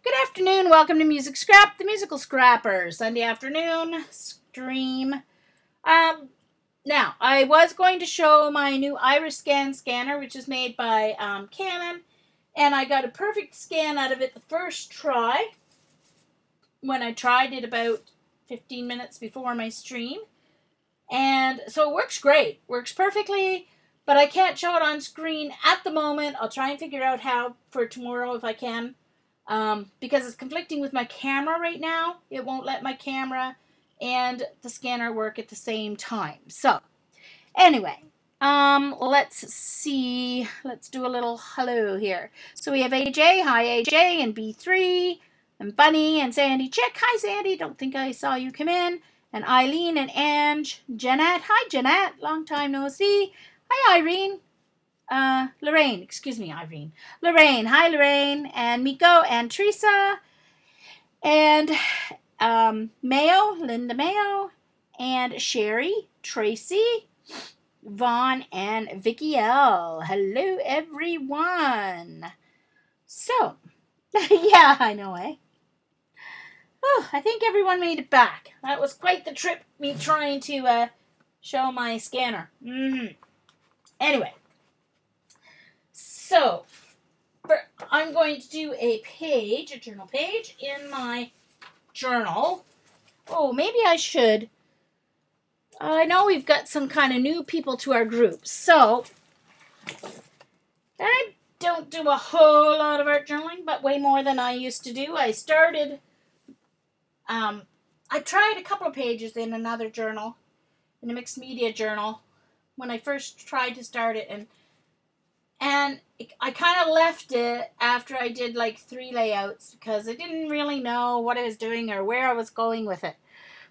Good afternoon. Welcome to Music Scrap, the Musical Scrapper, Sunday afternoon stream. Now, I was going to show my new Iriscan scanner, which is made by Canon, and I got a perfect scan out of it the first try when I tried it about 15 minutes before my stream. And so it works great, works perfectly, but I can't show it on screen at the moment. I'll try and figure out how for tomorrow if I can. Because it's conflicting with my camera right now. It won't let my camera and the scanner work at the same time. So, anyway, let's see. Let's do a little hello here. So we have AJ, hi AJ, and B3, and Bunny, and Sandy Chick. Hi Sandy, don't think I saw you come in. And Eileen and Ange, Jeanette, hi Jeanette, long time no see. Hi Irene. Lorraine, excuse me, Irene. Lorraine, hi Lorraine, and Miko, and Teresa, and Mayo, Linda Mayo, and Sherry, Tracy, Vaughn, and Vicky L. Hello, everyone. So, yeah, I know, eh? Oh, I think everyone made it back. That was quite the trip, me trying to show my scanner. Anyway. So, I'm going to do a journal page in my journal. Oh, maybe I should. I know we've got some kind of new people to our group, so I don't do a whole lot of art journaling, but way more than I used to do. I started, I tried a couple of pages in another journal, in a mixed media journal, when I first tried to start it, and I kind of left it after I did like 3 layouts because I didn't really know what I was doing or where I was going with it.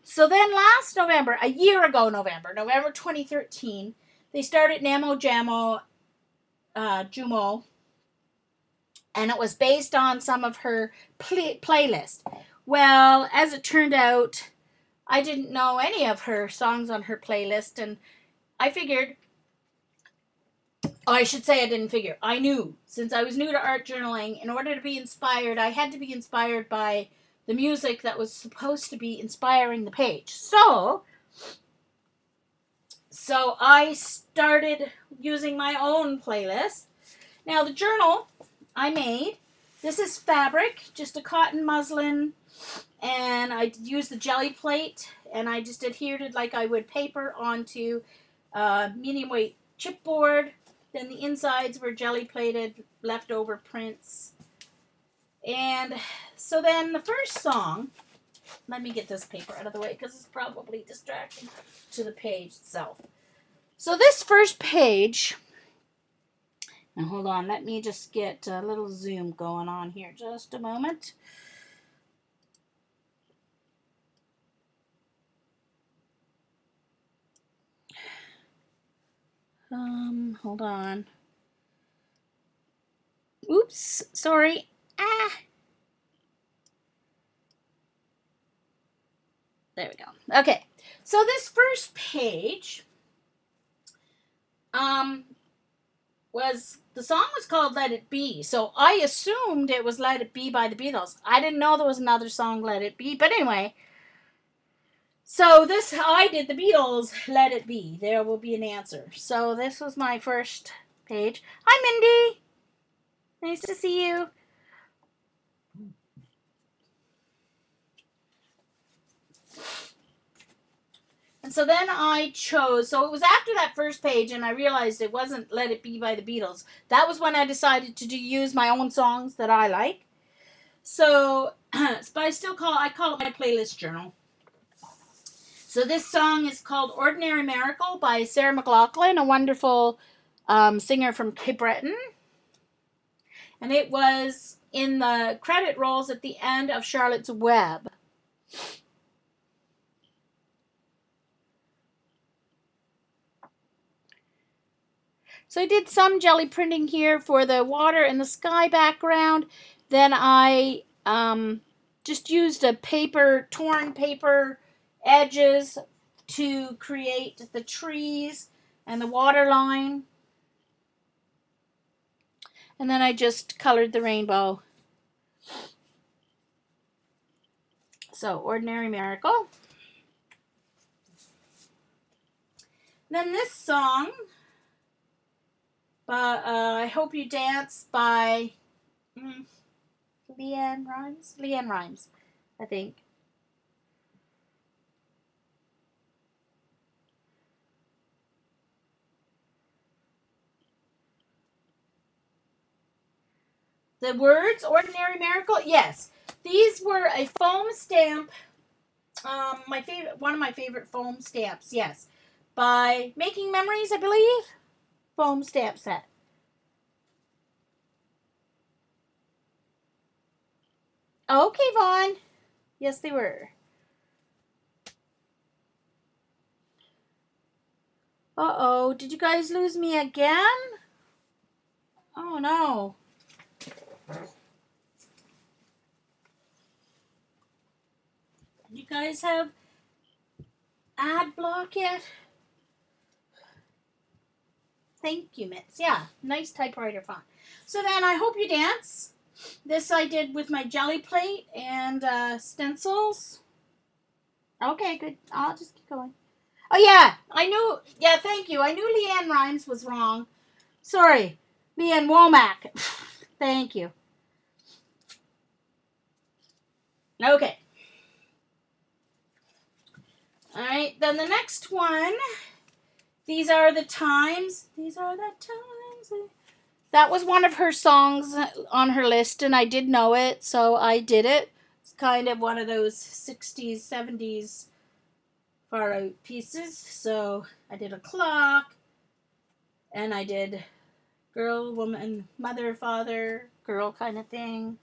So then last November, a year ago November 2013, they started Namo Jamo Jumo, and it was based on some of her playlist. Well, as it turned out, I didn't know any of her songs on her playlist, and I figured, I should say I didn't figure. I knew, since I was new to art journaling, in order to be inspired, I had to be inspired by the music that was supposed to be inspiring the page. So I started using my own playlist. Now, the journal I made, this is fabric, just a cotton muslin, and I used the jelly plate, and I just adhered it like I would paper onto medium weight chipboard. Then the insides were jelly plated, leftover prints. And so then the first song, let me get this paper out of the way because it's probably distracting to the page itself. So this first page, now hold on, let me just get a little zoom going on here, just a moment. Hold on. Oops, sorry. There we go. Okay, so this first page, the song was called Let It Be, so I assumed it was Let It Be by the Beatles. I didn't know there was another song, Let It Be, but anyway. So I did the Beatles, Let It Be. There will be an answer. So this was my first page. Hi, Mindy. Nice to see you. And so then I chose, so it was after that first page, and I realized it wasn't Let It Be by the Beatles. That was when I decided to use my own songs that I like. So, but I call it my playlist journal. So this song is called Ordinary Miracle by Sarah McLachlan, a wonderful singer from Cape Breton. And it was in the credit rolls at the end of Charlotte's Web. So I did some jelly printing here for the water and the sky background. Then I just used a torn paper edges to create the trees and the water line. And then I just colored the rainbow. So, Ordinary Miracle. Then this song, I Hope You Dance by LeAnn Rimes? LeAnn Rimes, I think. The words, Ordinary Miracle, yes. These were a foam stamp, one of my favorite foam stamps, yes. By Making Memories, I believe. Foam stamp set. Okay, Vaughn. Yes, they were. Uh-oh, did you guys lose me again? Oh, no. You guys have ad block yet? Thank you, Mitz. Yeah, nice typewriter font. So then I Hope You Dance. This I did with my jelly plate and stencils. Okay, good. I'll just keep going. Oh, yeah, I knew. Yeah, thank you. I knew LeAnn Rimes was wrong. Sorry, LeAnn Womack. Thank you. Okay. All right, then the next one. These Are the Times. These are the times. That was one of her songs on her list, and I did know it, so I did it. It's kind of one of those 60s, 70s far out pieces. So I did a clock, and I did girl, woman, mother, father, girl kind of thing.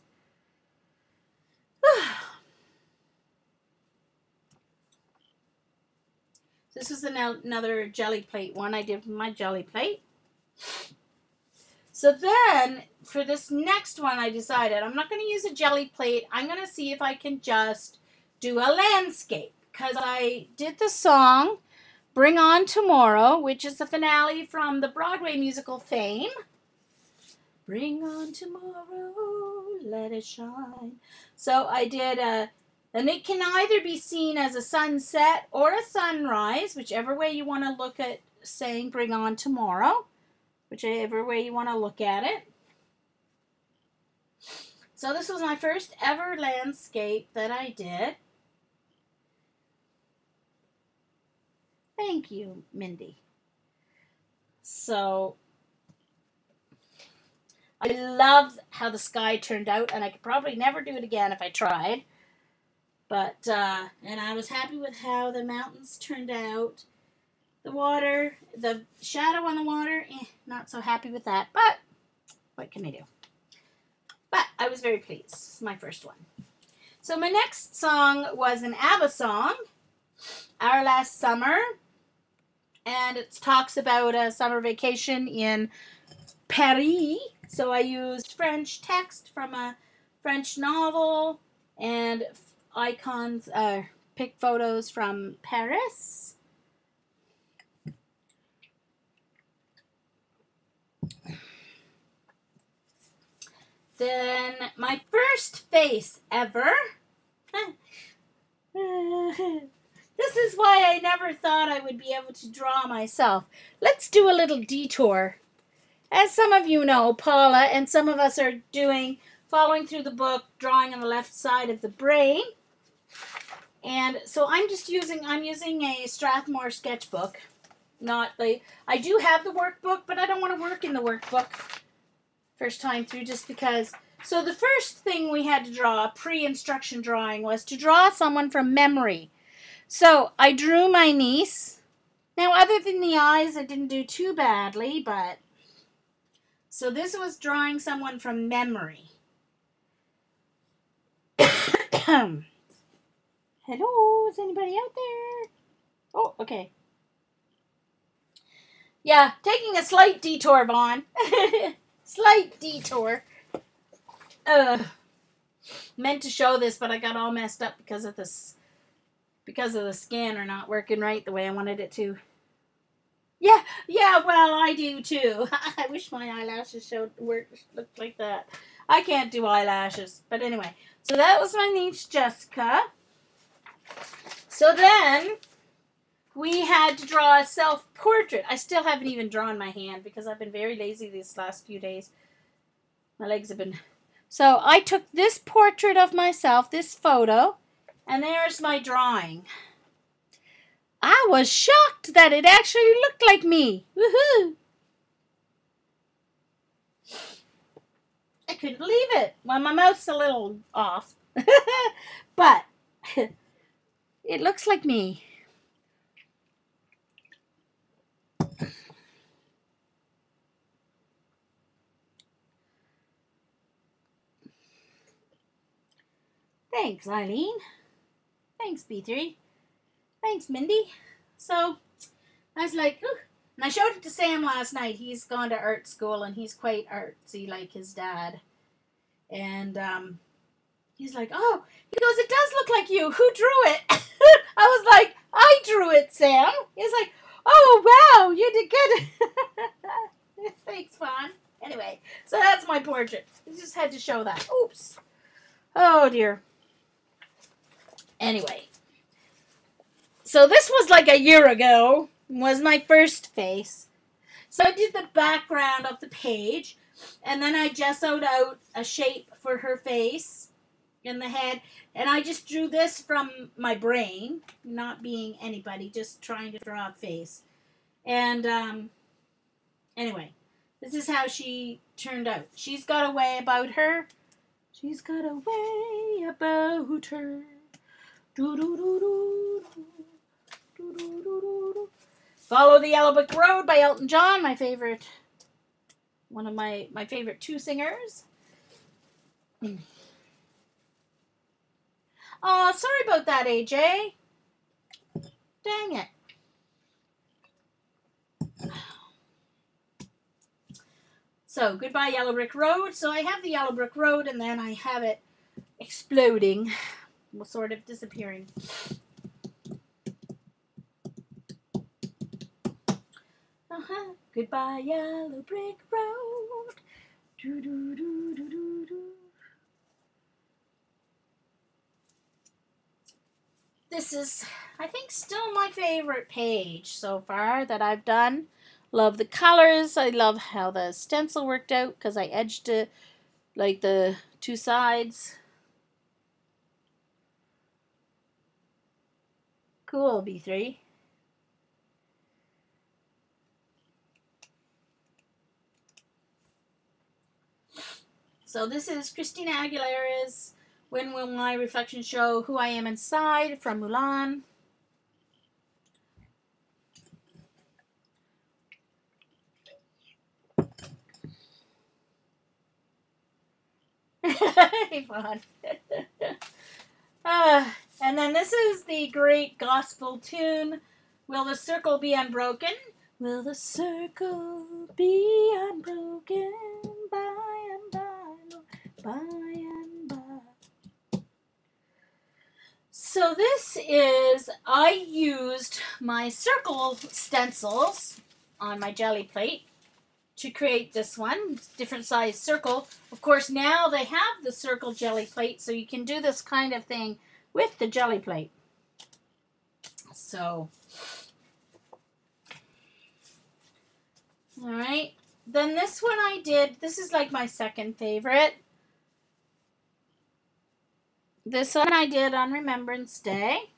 This is another jelly plate one I did with my jelly plate. So then, for this next one, I decided I'm not going to use a jelly plate. I'm going to see if I can just do a landscape. Because I did the song Bring On Tomorrow, which is the finale from the Broadway musical Fame. Bring on tomorrow, let it shine. So I did and it can either be seen as a sunset or a sunrise, whichever way you want to look at saying Bring On Tomorrow. Whichever way you want to look at it. So this was my first ever landscape that I did. Thank you, Mindy. So I love how the sky turned out, and I could probably never do it again if I tried. But, and I was happy with how the mountains turned out. The water, the shadow on the water, not so happy with that, but what can I do? But I was very pleased. This is my first one. So my next song was an ABBA song, Our Last Summer, and it talks about a summer vacation in Paris. So I used French text from a French novel and icons, pick photos from Paris. Then my first face ever. This is why I never thought I would be able to draw myself. Let's do a little detour. As some of you know, Paula and some of us are following through the book, drawing on the left side of the brain. And so I'm using a Strathmore sketchbook. I do have the workbook, but I don't want to work in the workbook first time through just because. So the first thing we had to draw, pre-instruction drawing, was to draw someone from memory. So I drew my niece. Now, other than the eyes, I didn't do too badly, but. So this was drawing someone from memory. Hello, is anybody out there? Oh, okay. Yeah, taking a slight detour, Vaughn. Slight detour. Meant to show this, but I got all messed up because of the scanner not working right the way I wanted it to. Yeah, well, I do too. I wish my eyelashes looked like that. I can't do eyelashes. But anyway, so that was my niece, Jessica. So then we had to draw a self-portrait. I still haven't even drawn my hand because I've been very lazy these last few days. My legs have been... So I took this portrait of myself, this photo, and there's my drawing. I was shocked that it actually looked like me. Woohoo! I couldn't believe it. Well, my mouth's a little off. But it looks like me. Thanks, Eileen. Thanks, B3. Thanks, Mindy. So I was like, ooh. And I showed it to Sam last night. He's gone to art school and he's quite artsy like his dad. And he's like, oh, he goes, it does look like you. Who drew it? I was like, I drew it, Sam. He's like, oh, wow, you did good. Thanks, Fawn. Anyway, so that's my portrait. I just had to show that. Oops. Oh, dear. Anyway. So this was like a year ago. Was my first face. So I did the background of the page. And then I gessoed out a shape for her face in the head. And I just drew this from my brain. Not being anybody. Just trying to draw a face. And anyway. This is how she turned out. She's got a way about her. She's got a way about her. Do-do-do-do-do. Follow the Yellow Brick Road by Elton John, my favorite, one of my favorite two singers. Oh, sorry about that, AJ. Dang it. So, goodbye Yellow Brick Road. So I have the Yellow Brick Road and then I have it exploding, well, sort of disappearing. Goodbye, Yellow Brick Road. Do, do, do, do, do, do. This is, I think, still my favorite page so far that I've done. Love the colors. I love how the stencil worked out because I edged it like the two sides. Cool, B3. So this is Christina Aguilera's When Will My Reflection Show Who I Am Inside from Mulan. Hey, fun. And then this is the great gospel tune, Will the Circle Be Unbroken? Will the circle be unbroken by and by, by and by? So this is, I used my circle stencils on my jelly plate to create this one, different size circle. Of course, now they have the circle jelly plate, so you can do this kind of thing with the jelly plate. So, all right. Then this one I did, this is like my second favorite. This one I did on Remembrance Day.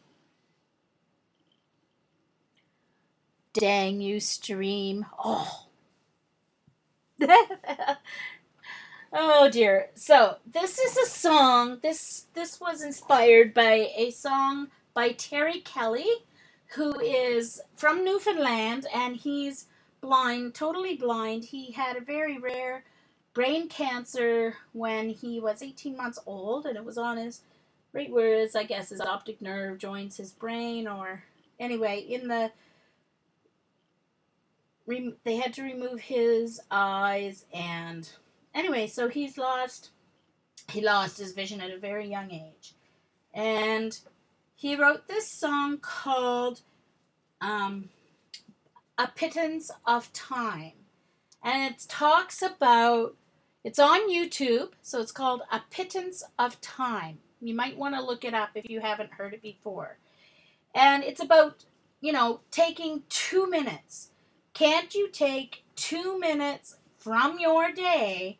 Dang you, stream. Oh. Oh dear. So this is a song. This was inspired by a song by Terry Kelly, who is from Newfoundland, and he's blind, totally blind. He had a very rare brain cancer when he was 18 months old, and it was on his right where his, I guess, his optic nerve joins his brain, or anyway, in the they had to remove his eyes, and anyway, so he lost his vision at a very young age, and he wrote this song called A Pittance of Time, and it talks about It's on YouTube, so it's called A Pittance of Time. You might want to look it up if you haven't heard it before. And it's about, taking 2 minutes. Can't you take 2 minutes from your day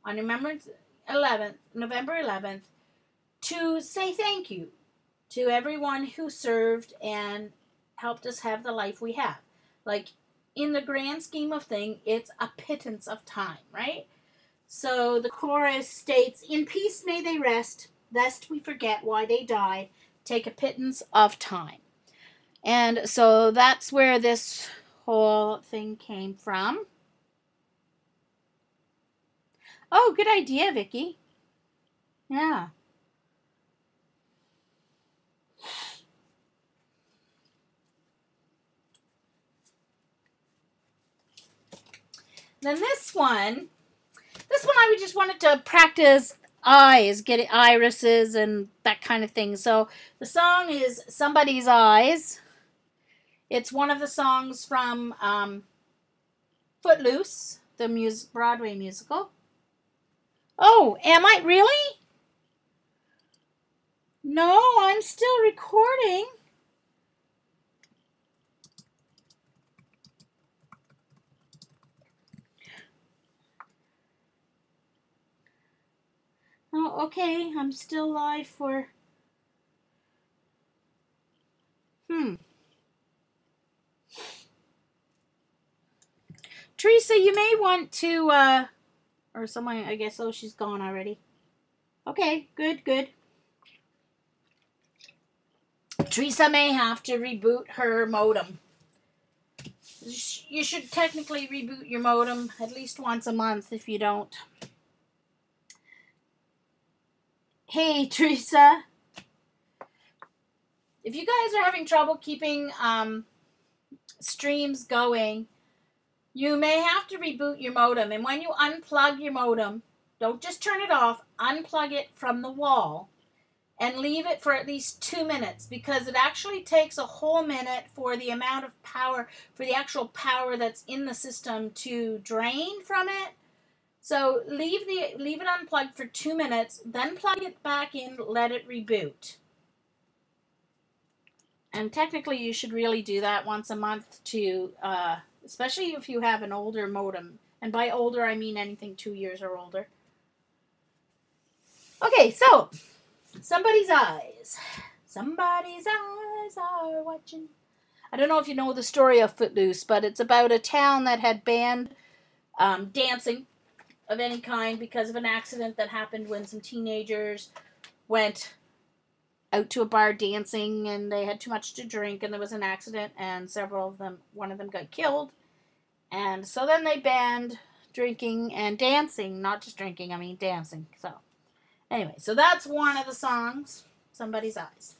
on November 11th, to say thank you to everyone who served and helped us have the life we have? Like, in the grand scheme of things, it's a pittance of time, right? So the chorus states, "In peace may they rest, lest we forget why they died. Take a pittance of time." And so that's where this whole thing came from. Oh, good idea, Vicky. Yeah. Then this one I just wanted to practice eyes, get irises and that kind of thing. So the song is Somebody's Eyes. It's one of the songs from Footloose, the Broadway musical. Oh, am I really? No, I'm still recording. Oh, okay. I'm still live for... Teresa, you may want to, or someone, I guess, oh, she's gone already. Okay, good. Teresa may have to reboot her modem. You should technically reboot your modem at least once a month if you don't. Hey, Teresa. If you guys are having trouble keeping streams going, you may have to reboot your modem. And when you unplug your modem, don't just turn it off, unplug it from the wall and leave it for at least 2 minutes, because it actually takes a whole minute for the amount of power, for the actual power that's in the system to drain from it. So leave it unplugged for 2 minutes, then plug it back in, let it reboot. And technically you should really do that once a month to, especially if you have an older modem. And by older, I mean anything 2 years or older. Okay, so somebody's eyes. Somebody's eyes are watching. I don't know if you know the story of Footloose, but it's about a town that had banned dancing of any kind because of an accident that happened when some teenagers went out to a bar dancing and they had too much to drink and there was an accident and one of them got killed. And so then they banned drinking and dancing, not just drinking, I mean dancing. So anyway, so that's one of the songs, Somebody's Eyes.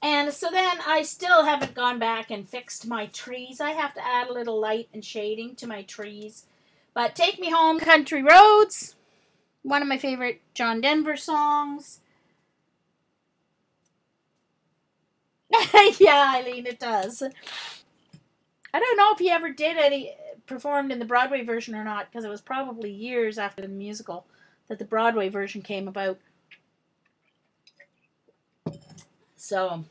And so then I still haven't gone back and fixed my trees. I have to add a little light and shading to my trees. But Take Me Home, Country Roads, one of my favorite John Denver songs. Yeah, Eileen, it does. I don't know if he ever performed in the Broadway version or not, because it was probably years after the musical that the Broadway version came about. So,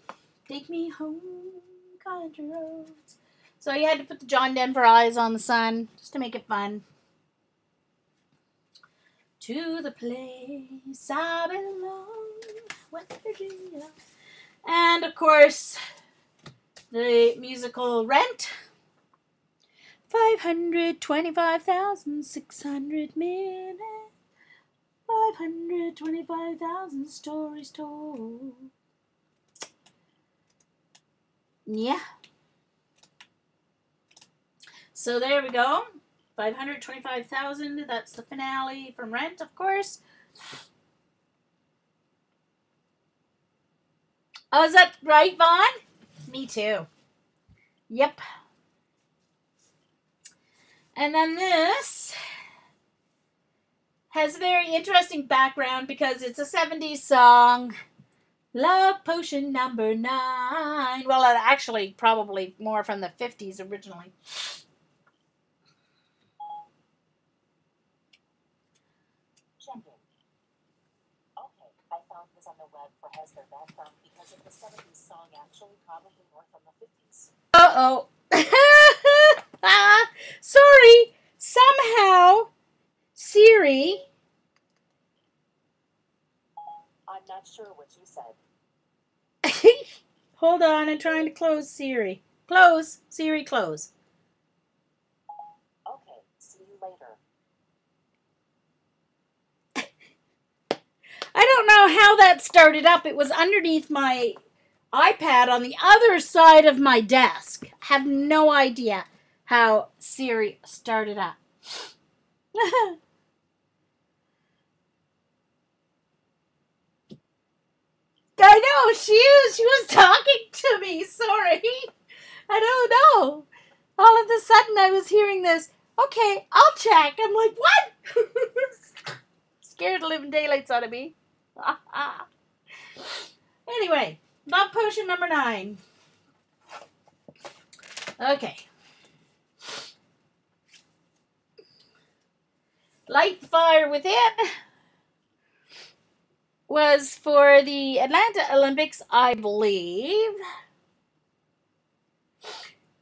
Take Me Home, Country Roads. So you had to put the John Denver eyes on the sun just to make it fun. To the place I belong, West Virginia. And of course, the musical Rent. 525,600 minutes. 525,000 stories told. Yeah. So there we go. 525,000. That's the finale from Rent, of course. Oh, is that right, Vaughn? Me too. Yep. And then this has a very interesting background because it's a 70s song. Love Potion number 9. Well, actually, probably more from the 50s originally. Uh-oh. Sorry. Somehow, Siri. I'm not sure what you said. Hold on, I'm trying to close Siri. Close. Siri, close. Okay, see you later. I don't know how that started up. It was underneath my iPad on the other side of my desk. I have no idea how Siri started up. I know, she was talking to me. Sorry. I don't know. All of a sudden I was hearing this. Okay, I'll check. I'm like, what? Scared the living daylights out of me. Anyway, love potion number 9. Okay. Light the Fire Within was for the Atlanta Olympics, I believe.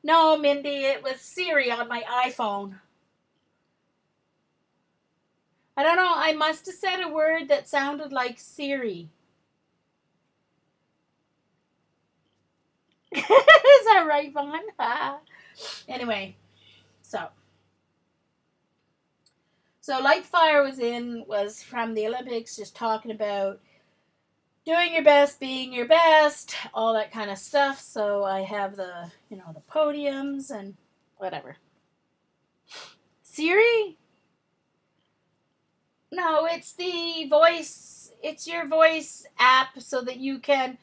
No, Mindy, it was Siri on my iPhone. I don't know, I must have said a word that sounded like Siri. Is that right, Vaughn? Anyway, so Light Fire was from the Olympics, just talking about doing your best, being your best, all that kind of stuff. So I have the podiums and whatever. Siri? No, it's the voice. It's your voice app so that you can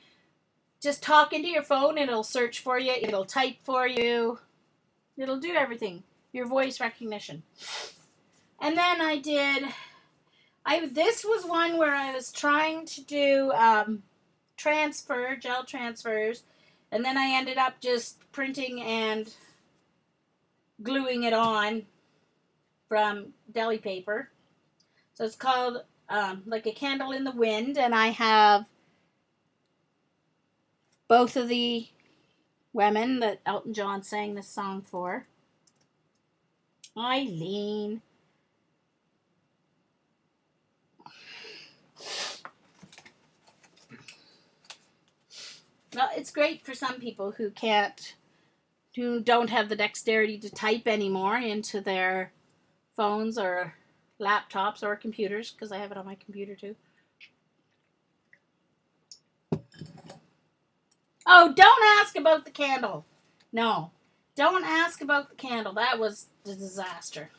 just talk into your phone. It'll search for you. It'll type for you. It'll do everything. Your voice recognition. And then this was one where I was trying to do gel transfers, and then I ended up just printing and gluing it on from deli paper. So it's called like a candle in the wind, and I have both of the women that Elton John sang this song for. Eileen. Well, it's great for some people who don't have the dexterity to type anymore into their phones or laptops or computers, because I have it on my computer too. Oh, don't ask about the candle. No, don't ask about the candle. That was a disaster.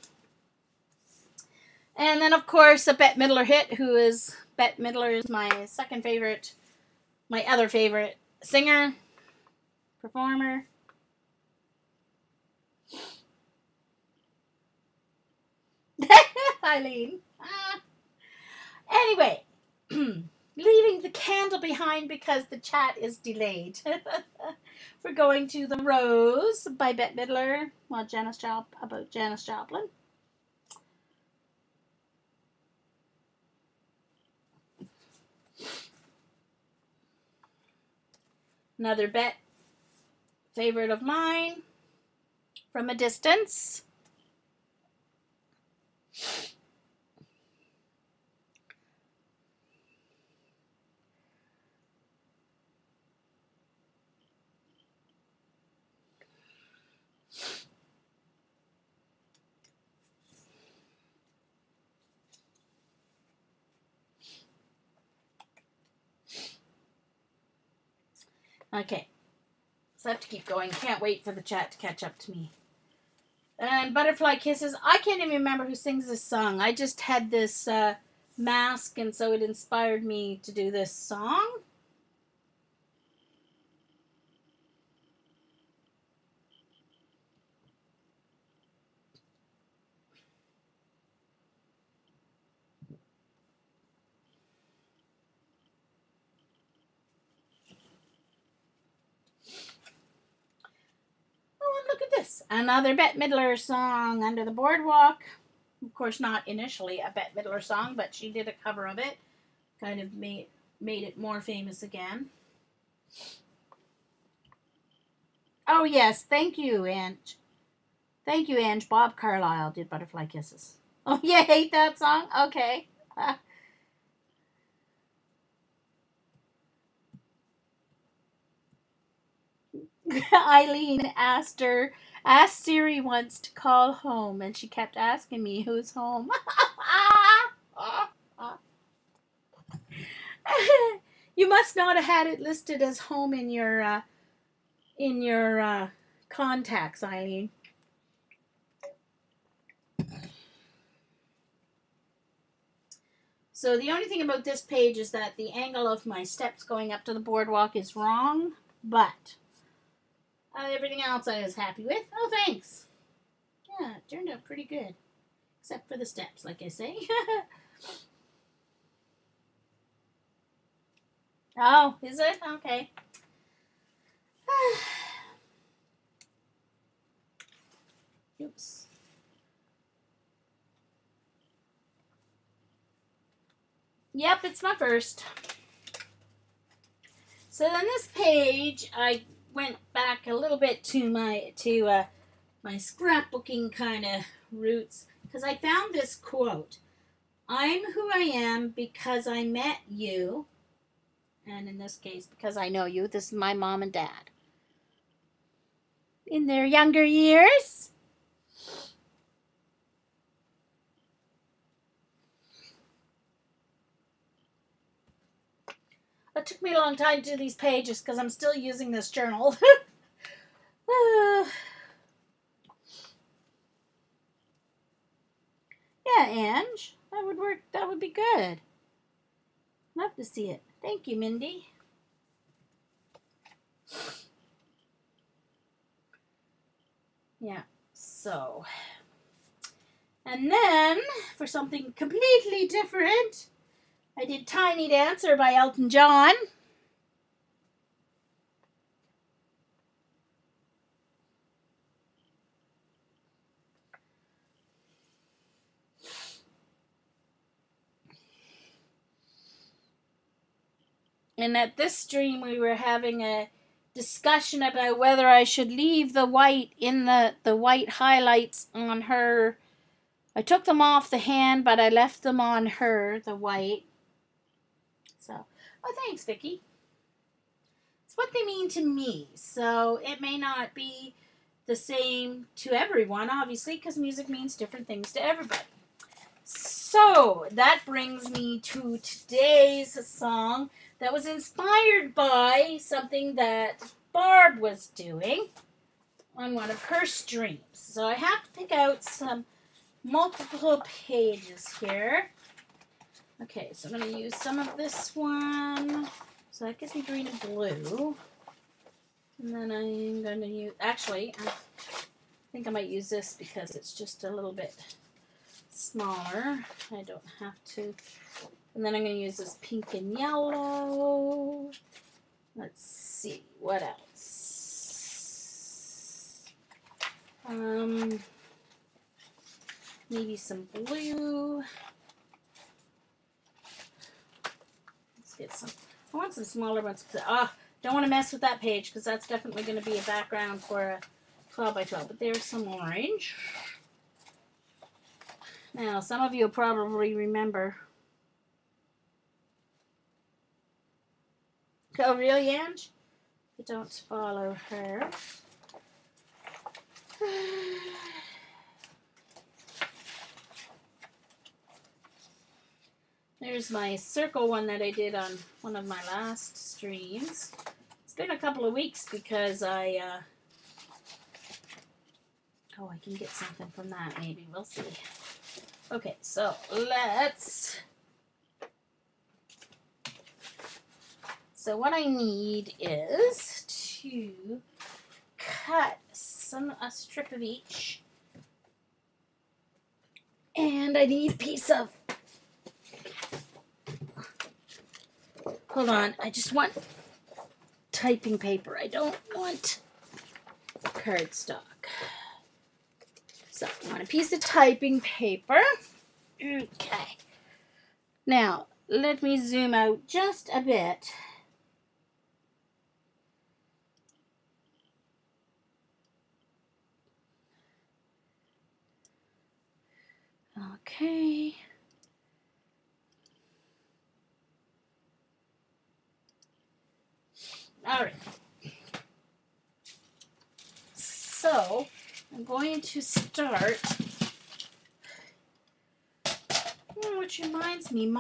And then, of course, a Bette Midler hit, Bette Midler is my other favorite singer, performer. Eileen. Anyway, leaving the candle behind because the chat is delayed. We're going to The Rose by Bette Midler. Well, about Janis Joplin. Another Bette favorite of mine, From a Distance. Okay, so I have to keep going. Can't wait for the chat to catch up to me. And Butterfly Kisses. I can't even remember who sings this song. I just had this mask, and so it inspired me to do this song. Look at this. Another Bette Midler song, Under the Boardwalk. Of course, not initially a Bette Midler song, but she did a cover of it. Kind of made it more famous again. Oh, yes. Thank you, Ange. Thank you, Ange. Bob Carlyle did Butterfly Kisses. Oh, you hate that song? Okay. Eileen asked Siri once to call home, and she kept asking me who's home. You must not have had it listed as home in your contacts, Eileen. So the only thing about this page is that the angle of my steps going up to the boardwalk is wrong, but everything else I was happy with. Oh, thanks. Yeah, it turned out pretty good. Except for the steps, like I say. Oh, is it? Okay. Oops. Yep, it's my first. So on this page, I went back a little bit to my scrapbooking kind of roots because I found this quote. I'm who I am because I met you, and in this case, because I know you. This is my mom and dad. In their younger years. It took me a long time to do these pages because I'm still using this journal. Yeah, Ange. That would work. That would be good. Love to see it. Thank you, Mindy. Yeah, so. And then, for something completely different, I did Tiny Dancer by Elton John. And at this stream, we were having a discussion about whether I should leave the white in the white highlights on her. I took them off the hand, but I left them on her, the white. So, oh, thanks, Vicky. It's what they mean to me. So it may not be the same to everyone, obviously, because music means different things to everybody. So that brings me to today's song that was inspired by something that Barb was doing on one of her streams. So I have to pick out some multiple pages here. Okay, so I'm going to use some of this one. So that gives me green and blue. And then I'm going to use, actually, I think I might use this because it's just a little bit smaller. I don't have to. And then I'm going to use this pink and yellow. Let's see, what else? Maybe some blue. Let's get some. I want some smaller ones. Don't want to mess with that page because that's definitely going to be a background for a 12 by 12. But there's some orange. Now, some of you probably remember. Oh, really, Ange? I don't follow her. There's my circle one that I did on one of my last streams. It's been a couple of weeks because I can get something from that maybe. We'll see. Okay, so so what I need is to cut a strip of each. And I need a piece of, hold on, I just want typing paper. I don't want cardstock. So I want a piece of typing paper. Okay. Now, Let me zoom out just a bit. Okay. All right. So I'm going to start. Which reminds me,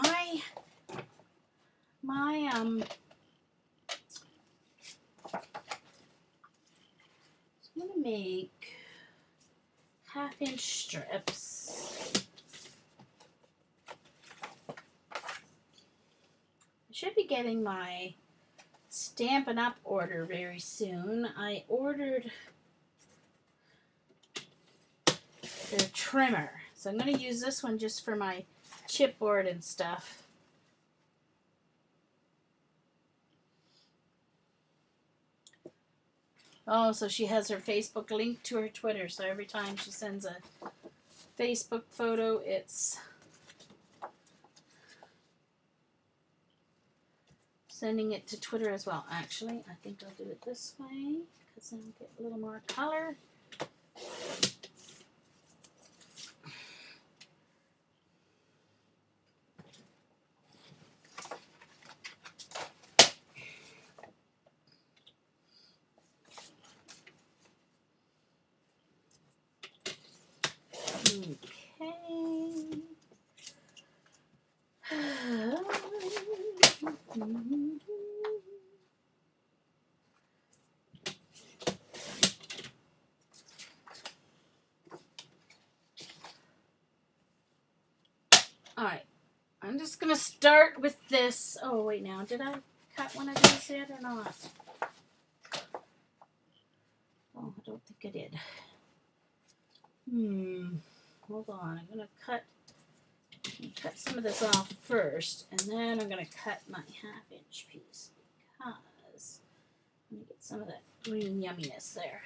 I'm gonna make 1/2 inch strips. I should be getting my Stampin' Up! Order very soon. I ordered their trimmer. So I'm going to use this one just for my chipboard and stuff. Oh, so she has her Facebook linked to her Twitter. So every time she sends a Facebook photo, it's sending it to Twitter as well. Actually, I think I'll do it this way because then I'll get a little more color. Alright, I'm just going to start with this. Oh, wait now, did I cut one of these yet or not? Oh, I don't think I did. Hold on, I'm going to cut some of this off first, and then I'm going to cut my 1/2 inch piece because I'm going to get some of that green yumminess there.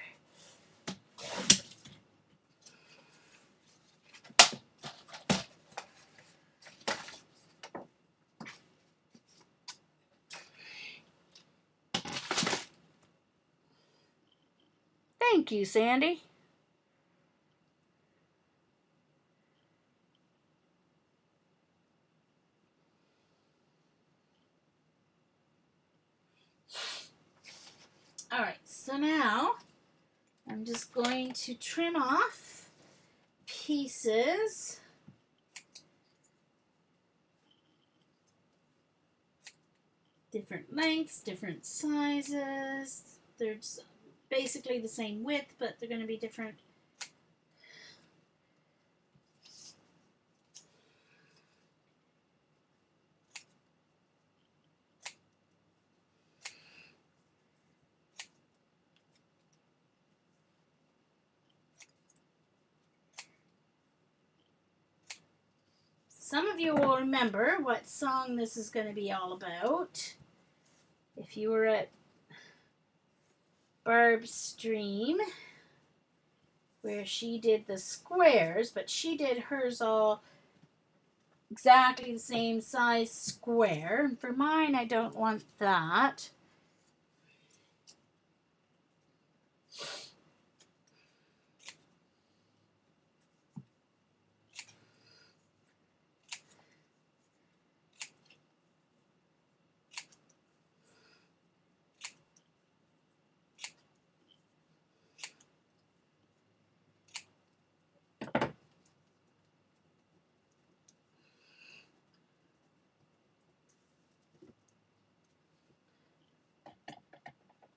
Thank you, Sandy. Alright, so now I'm just going to trim off pieces. Different lengths, different sizes. They're basically the same width, but they're going to be different. Some of you will remember what song this is going to be all about. If you were at Barb's stream, where she did the squares, but she did hers all exactly the same size square. And for mine, I don't want that.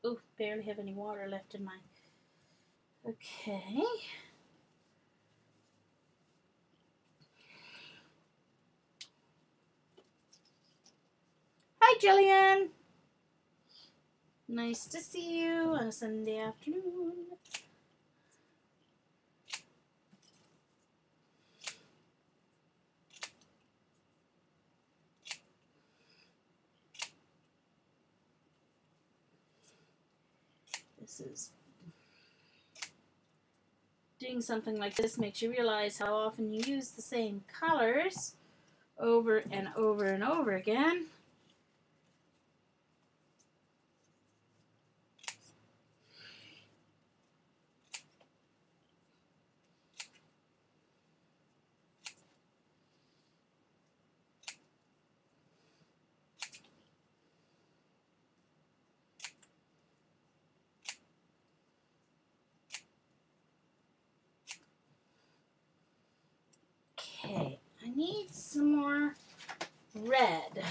Ooh, barely have any water left in my... Okay. Hi, Jillian. Nice to see you on a Sunday afternoon. This is... Doing something like this makes you realize how often you use the same colors over and over and over again. Okay, I need some more red.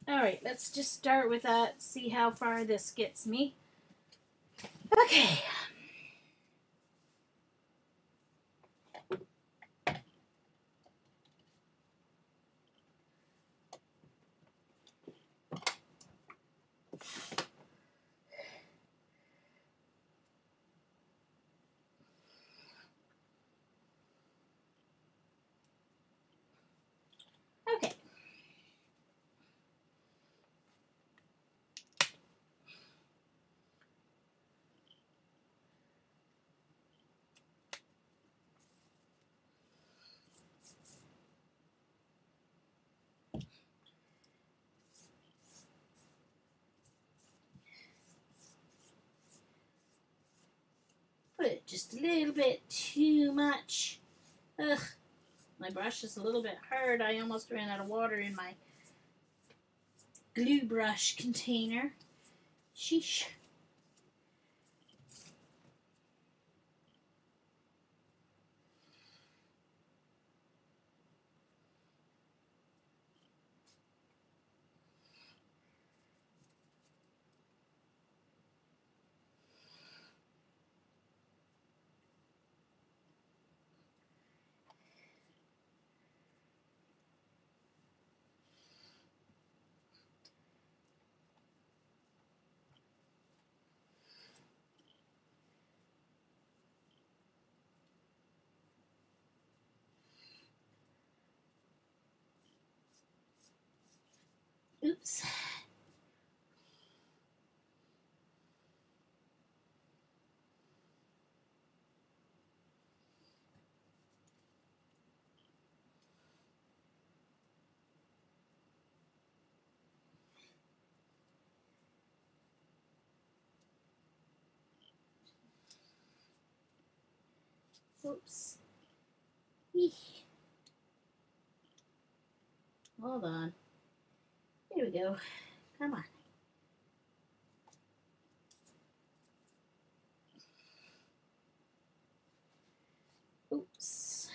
Alright, let's just start with that, see how far this gets me. Okay. Okay. Put just a little bit too much. Ugh, my brush is a little bit hard. I almost ran out of water in my glue brush container. Sheesh. Oops. Oops. Eek. Hold on. Here we go. Come on. Oops.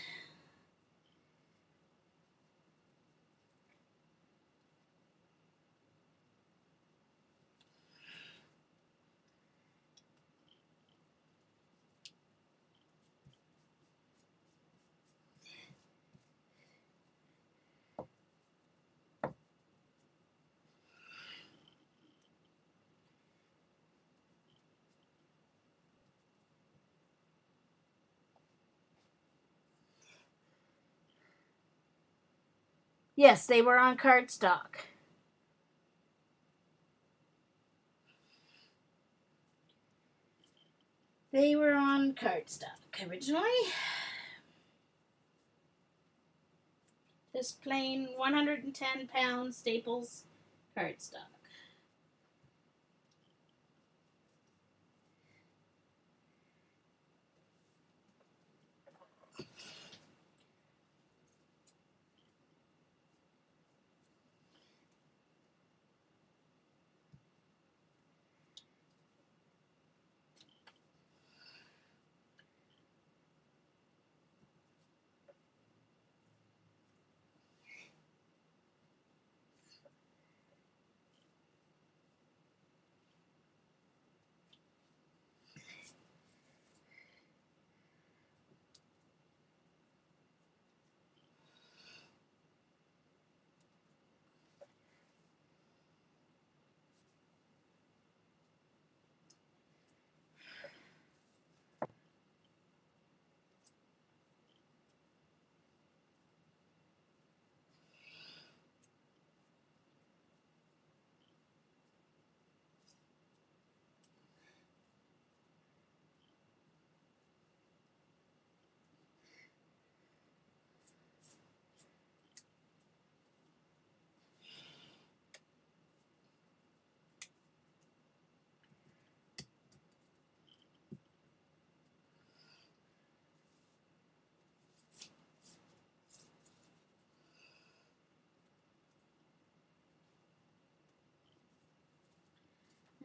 Yes, they were on cardstock. They were on cardstock originally. Just plain 110-pound Staples cardstock.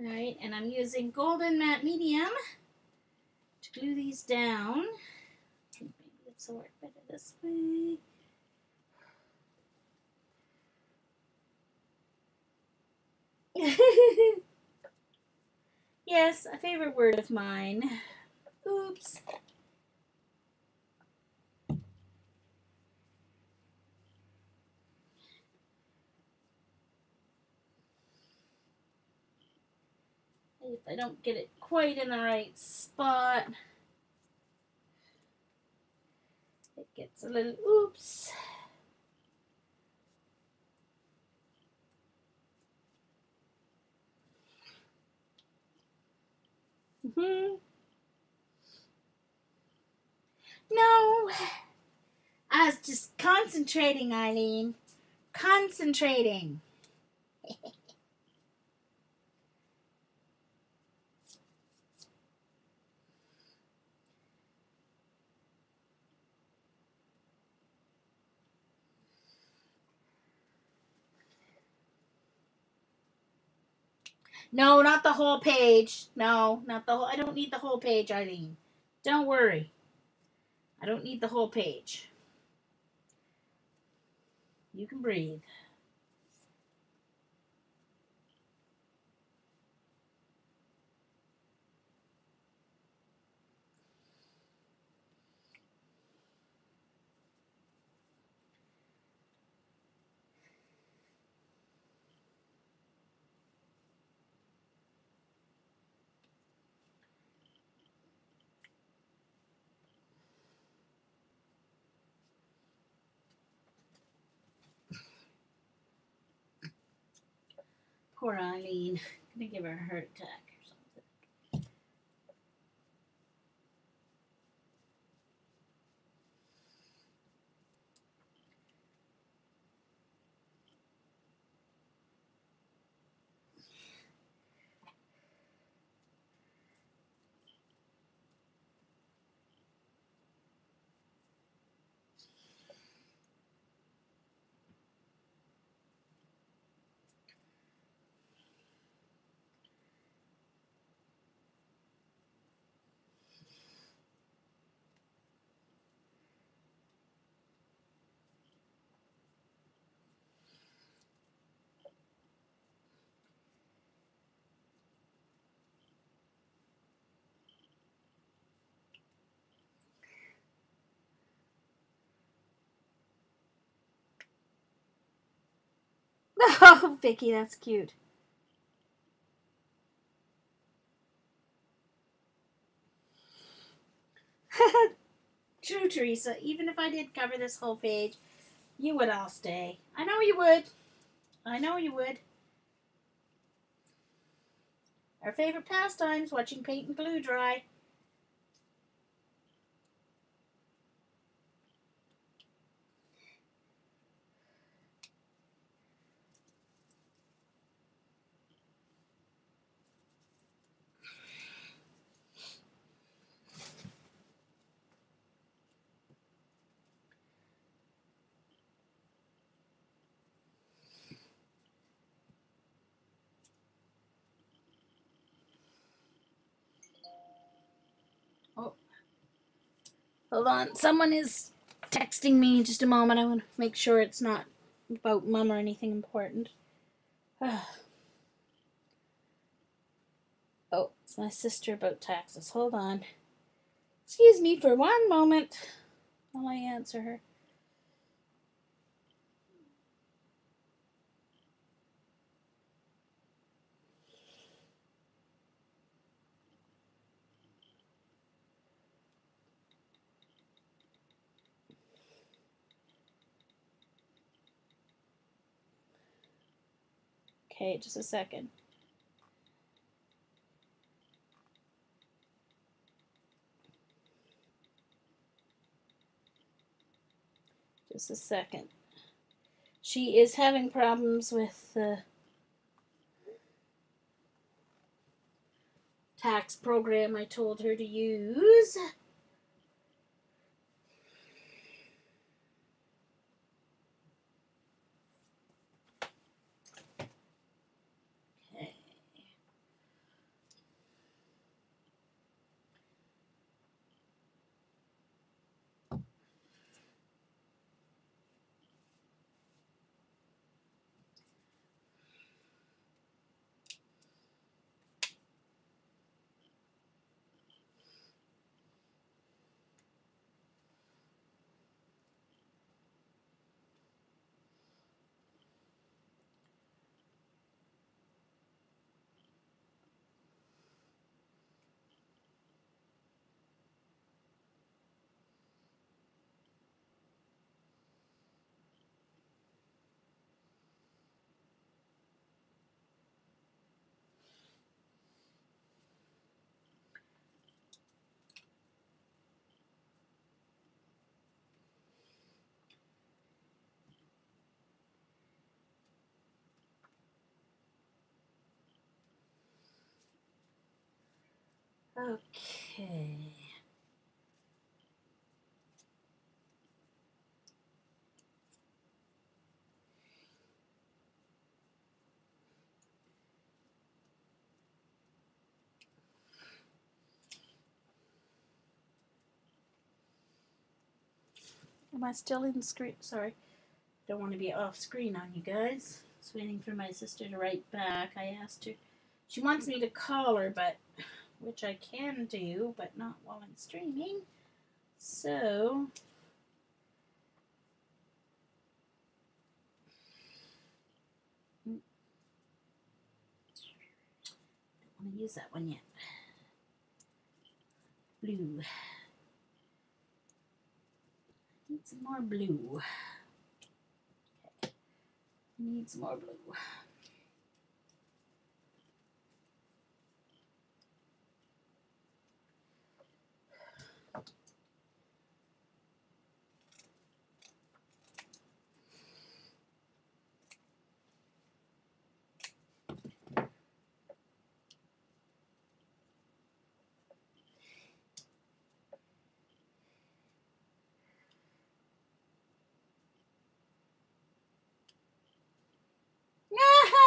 Alright, and I'm using Golden Matte Medium to glue these down. Maybe this will work better this way. Yes, a favorite word of mine. Oops. If I don't get it quite in the right spot, it gets a little oops. No, I was just concentrating, Eileen. Concentrating. No, not the whole page. No, not the whole. I don't need the whole page, Eileen. Don't worry. I don't need the whole page. You can breathe. Poor Eileen. I'm gonna give her a heart attack or something. Oh, Vicky, that's cute. True, Teresa. Even if I did cover this whole page, you would all stay. I know you would. I know you would. Our favorite pastimes, watching paint and glue dry. Oh, hold on. Someone is texting me. Just a moment. I want to make sure it's not about Mum or anything important. Oh, it's my sister about taxes. Hold on. Excuse me for one moment while I answer her. Okay, just a second. Just a second. She is having problems with the tax program I told her to use. Okay. Okay. Am I still in screen? Sorry. Don't want to be off screen on you guys. Just waiting for my sister to write back. I asked her. She wants me to call her, but which I can do, but not while I'm streaming. So don't want to use that one yet. Blue. Need some more blue. Okay. Need some more blue.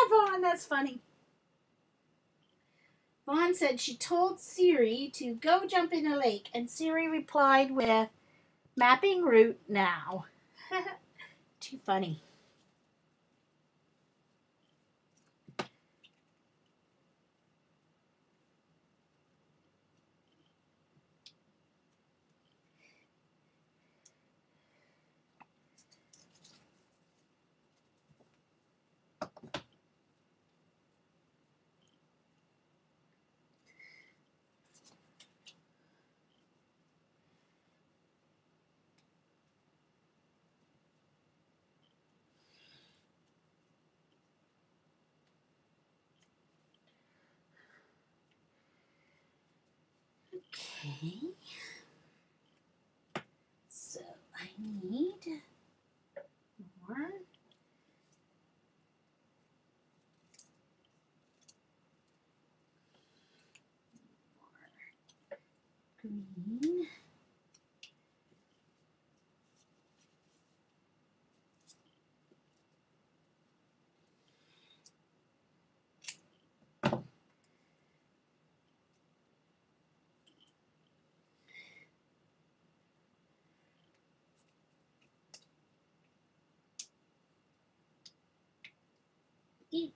Vaughn, that's funny. Vaughn said she told Siri to go jump in a lake, and Siri replied with, mapping route now. Too funny. Okay. So I need more. Green. Deep.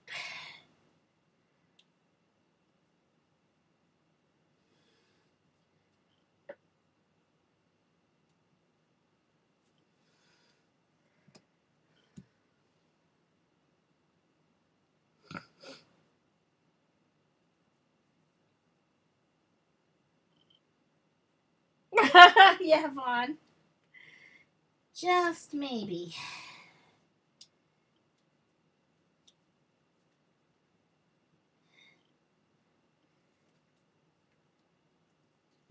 Yeah, Vaughn. Just maybe.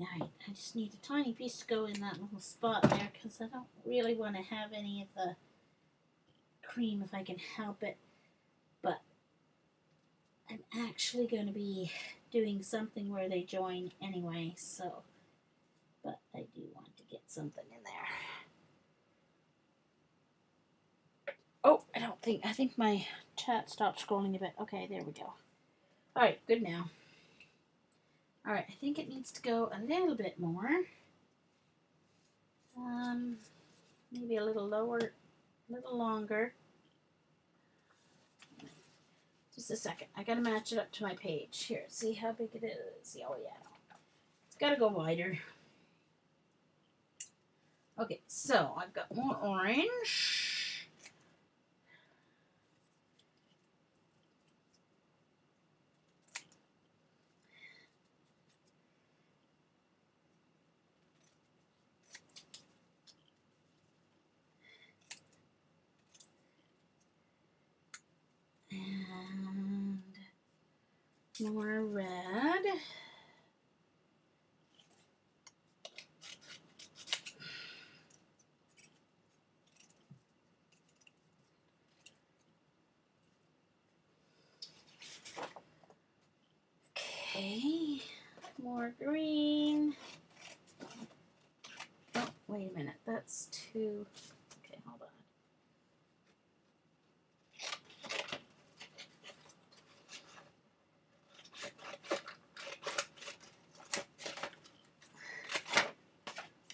Alright, I just need a tiny piece to go in that little spot there because I don't really want to have any of the cream if I can help it. But I'm actually going to be doing something where they join anyway, so. But I do want to get something in there. Oh, I think my chat stopped scrolling a bit. Okay, there we go. Alright, good now. Alright, I think it needs to go a little bit more. Maybe a little lower, a little longer. Just a second. I gotta match it up to my page. Here, see how big it is. Oh, yeah. It's gotta go wider. Okay, so I've got more orange. And more red. Okay. more green. Oh, wait a minute. That's too... Okay, hold on.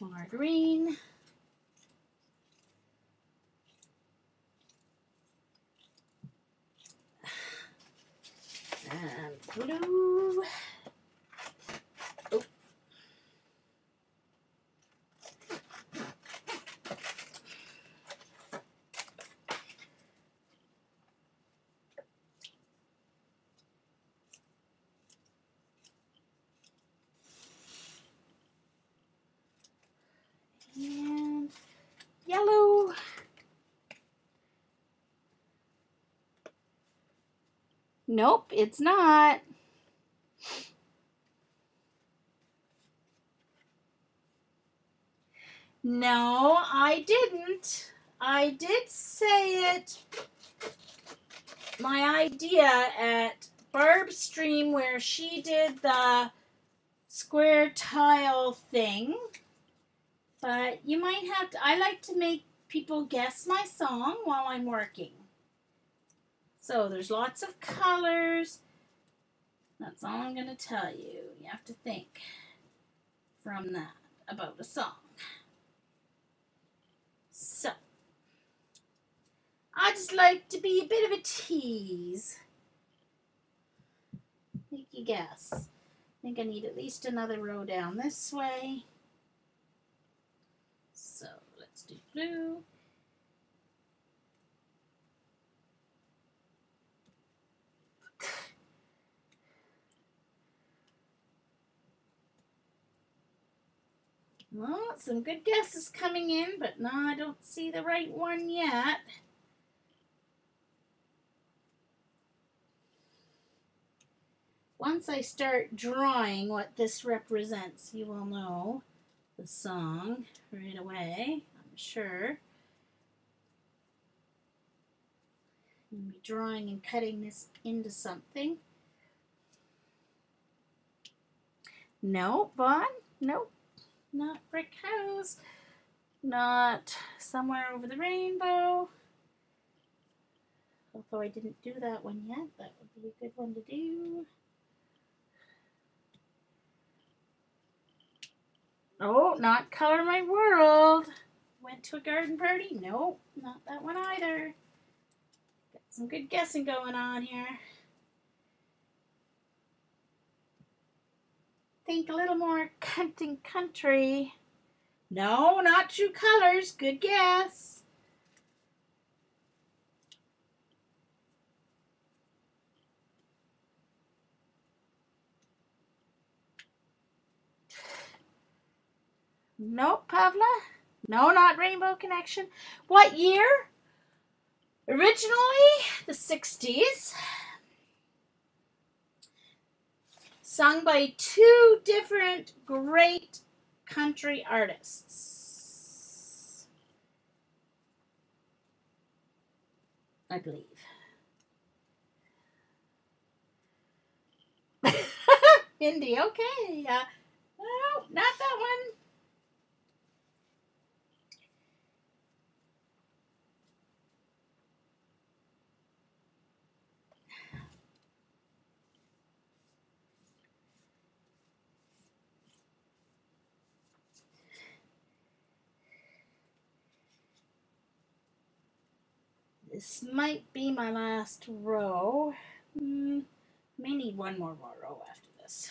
More green. And blue. Oh. And yellow. Nope, it's not. No, I didn't. I did say it. My idea at Barb's stream where she did the square tile thing. But you might have to, I like to make people guess my song while I'm working. So there's lots of colors. That's all I'm going to tell you. You have to think from that about a song. So, I just like to be a bit of a tease. Make you guess. I think I need at least another row down this way. So, let's do blue. Well, some good guesses coming in, but no, I don't see the right one yet. Once I start drawing what this represents, you will know the song right away, I'm sure. I'm going to be drawing and cutting this into something. No, Vaughn, nope. Not brick house. Not somewhere over the rainbow. Although I didn't do that one yet. That would be a good one to do. Oh, not Color My World. Went to a garden party. Nope, not that one either. Got some good guessing going on here. Think a little more Hunting Country. No, not True Colors. Good guess. Nope, Pavla. No, not Rainbow Connection. What year? Originally, the 60s. Sung by two different great country artists, I believe. Indie, okay. No, not that one. This might be my last row. May need one more row after this.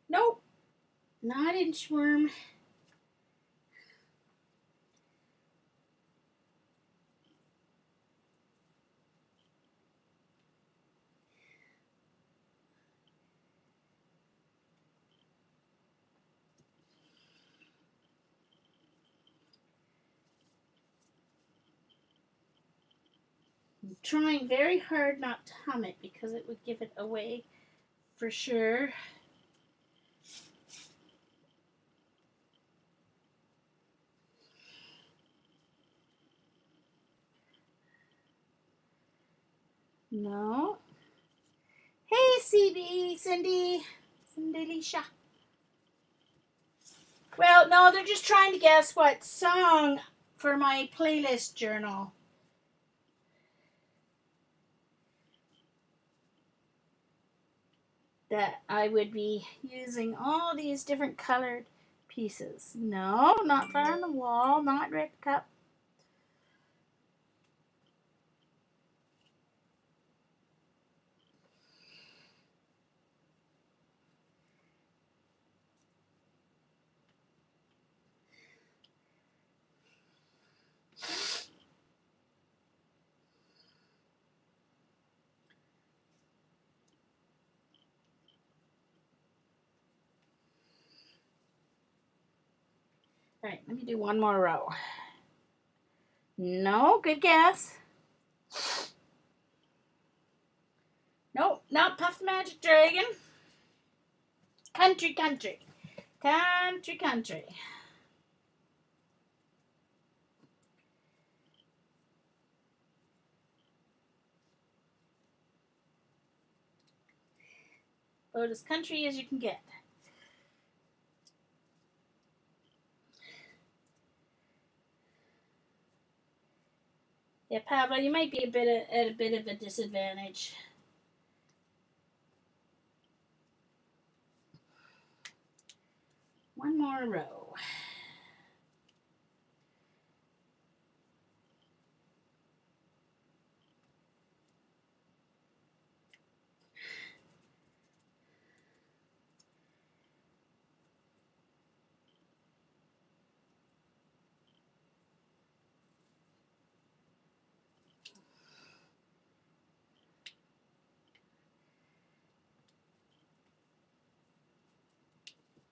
Nope, not Inchworm. I'm trying very hard not to hum it because it would give it away for sure. No. Hey, CB, Cindy Leisha. Well, no, they're just trying to guess what song for my playlist journal. That I would be using all these different colored pieces. No, not Fire on the Wall, not Red Cup. All right, let me do one more row. No, good guess. Nope, not Puff Magic Dragon. Country. About as country as you can get. Yeah, Pablo, you might be at a bit of a disadvantage. One more row.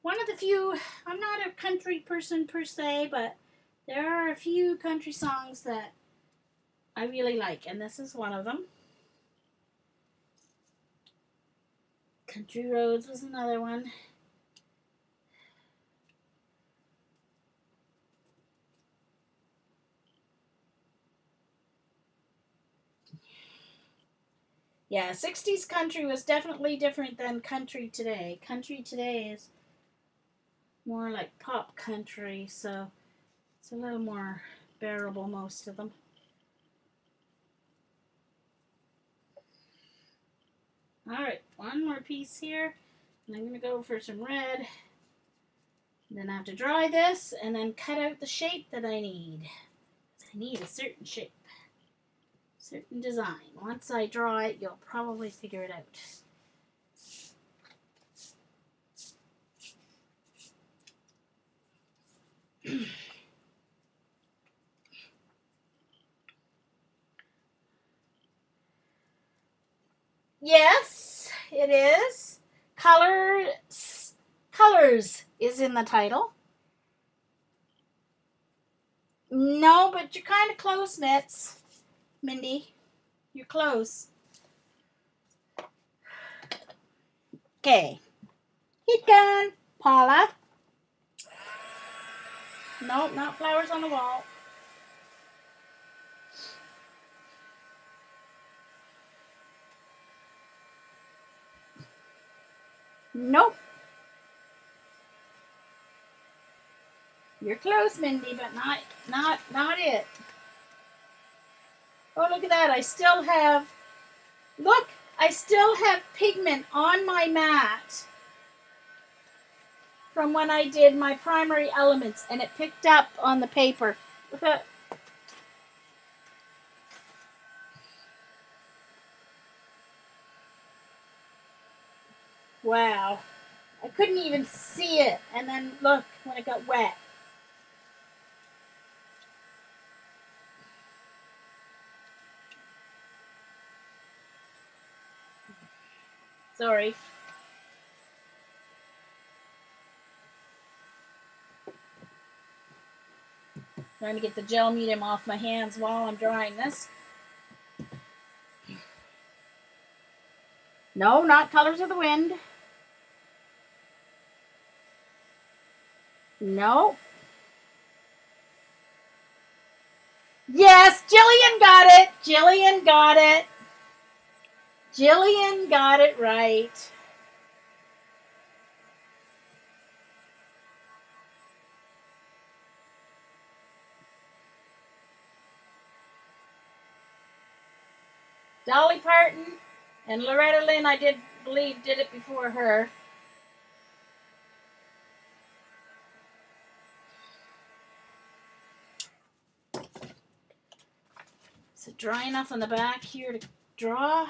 One of the few, I'm not a country person per se, but there are a few country songs that I really like, and this is one of them. Country Roads was another one. Yeah, 60s country was definitely different than country today. Country today is more like pop country, so it's a little more bearable, most of them. Alright, one more piece here. And I'm going to go for some red. Then I have to dry this and then cut out the shape that I need. I need a certain shape, certain design. Once I draw it, you'll probably figure it out. Yes, it is. Colors is in the title. No, but you're kind of close, Mitz. Mindy, you're close. Okay. Heat gun. Paula. Nope, not Flowers on the Wall. Nope. You're close, Mindy, but not it. Oh, look at that. I still have pigment on my mat from when I did my primary elements, and it picked up on the paper. Look at wow. I couldn't even see it, and then look when it got wet. Sorry. Trying to get the gel medium off my hands while I'm drying this. No, not Colors of the Wind. No. Yes, Jillian got it. Jillian got it. Jillian got it right. Dolly Parton and Loretta Lynn, I did believe, did it before her. Is it dry enough on the back here to draw?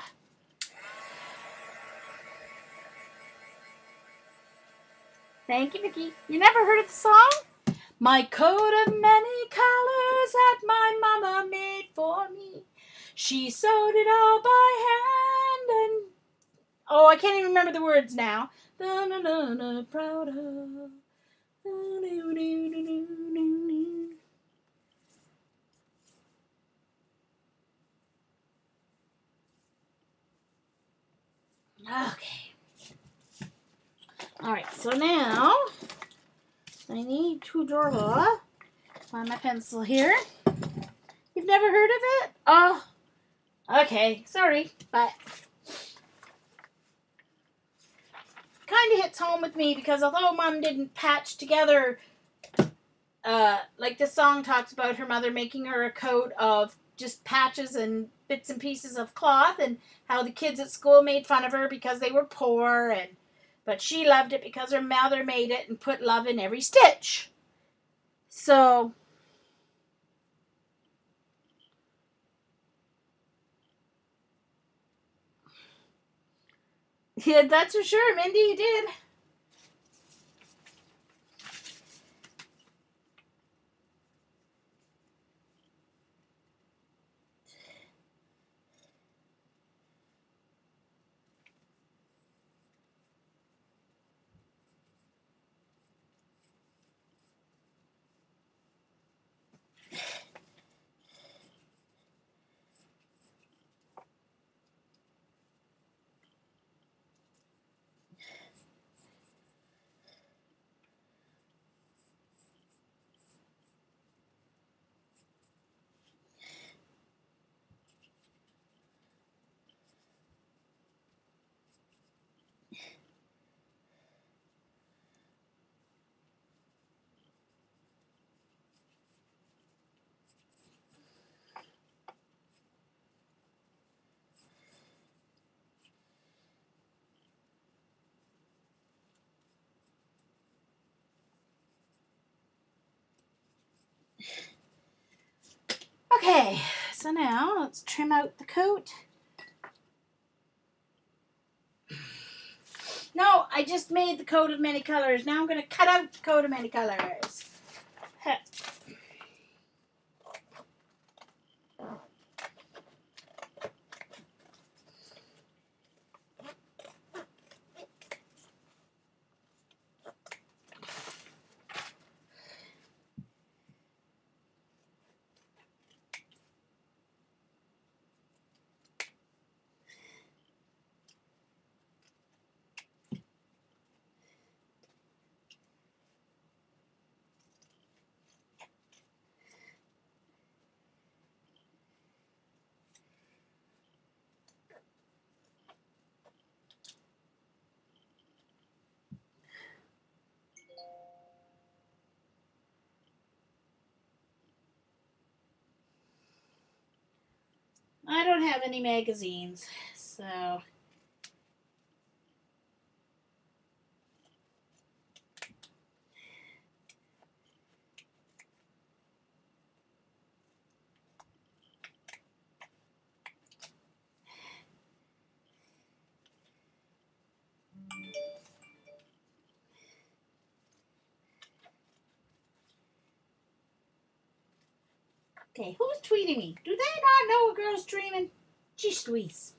Thank you, Vicky. You never heard of the song? My coat of many colors that my mama made for me. She sewed it all by hand and... Oh, I can't even remember the words now. Proud of... Okay. Alright, so now I need to draw. Find my pencil here. You've never heard of it? Oh, okay. Sorry, but kind of hits home with me because although Mom didn't patch together, like this song talks about her mother making her a coat of just patches and bits and pieces of cloth, and how the kids at school made fun of her because they were poor, but she loved it because her mother made it and put love in every stitch. So yeah, that's for sure, Mindy, you did. Okay, so now let's trim out the coat. No, I just made the coat of many colors. Now I'm going to cut out the coat of many colors. I don't have any magazines, so... Okay, who's tweeting me? Do they not know a girl's dreaming? Jeez Louise.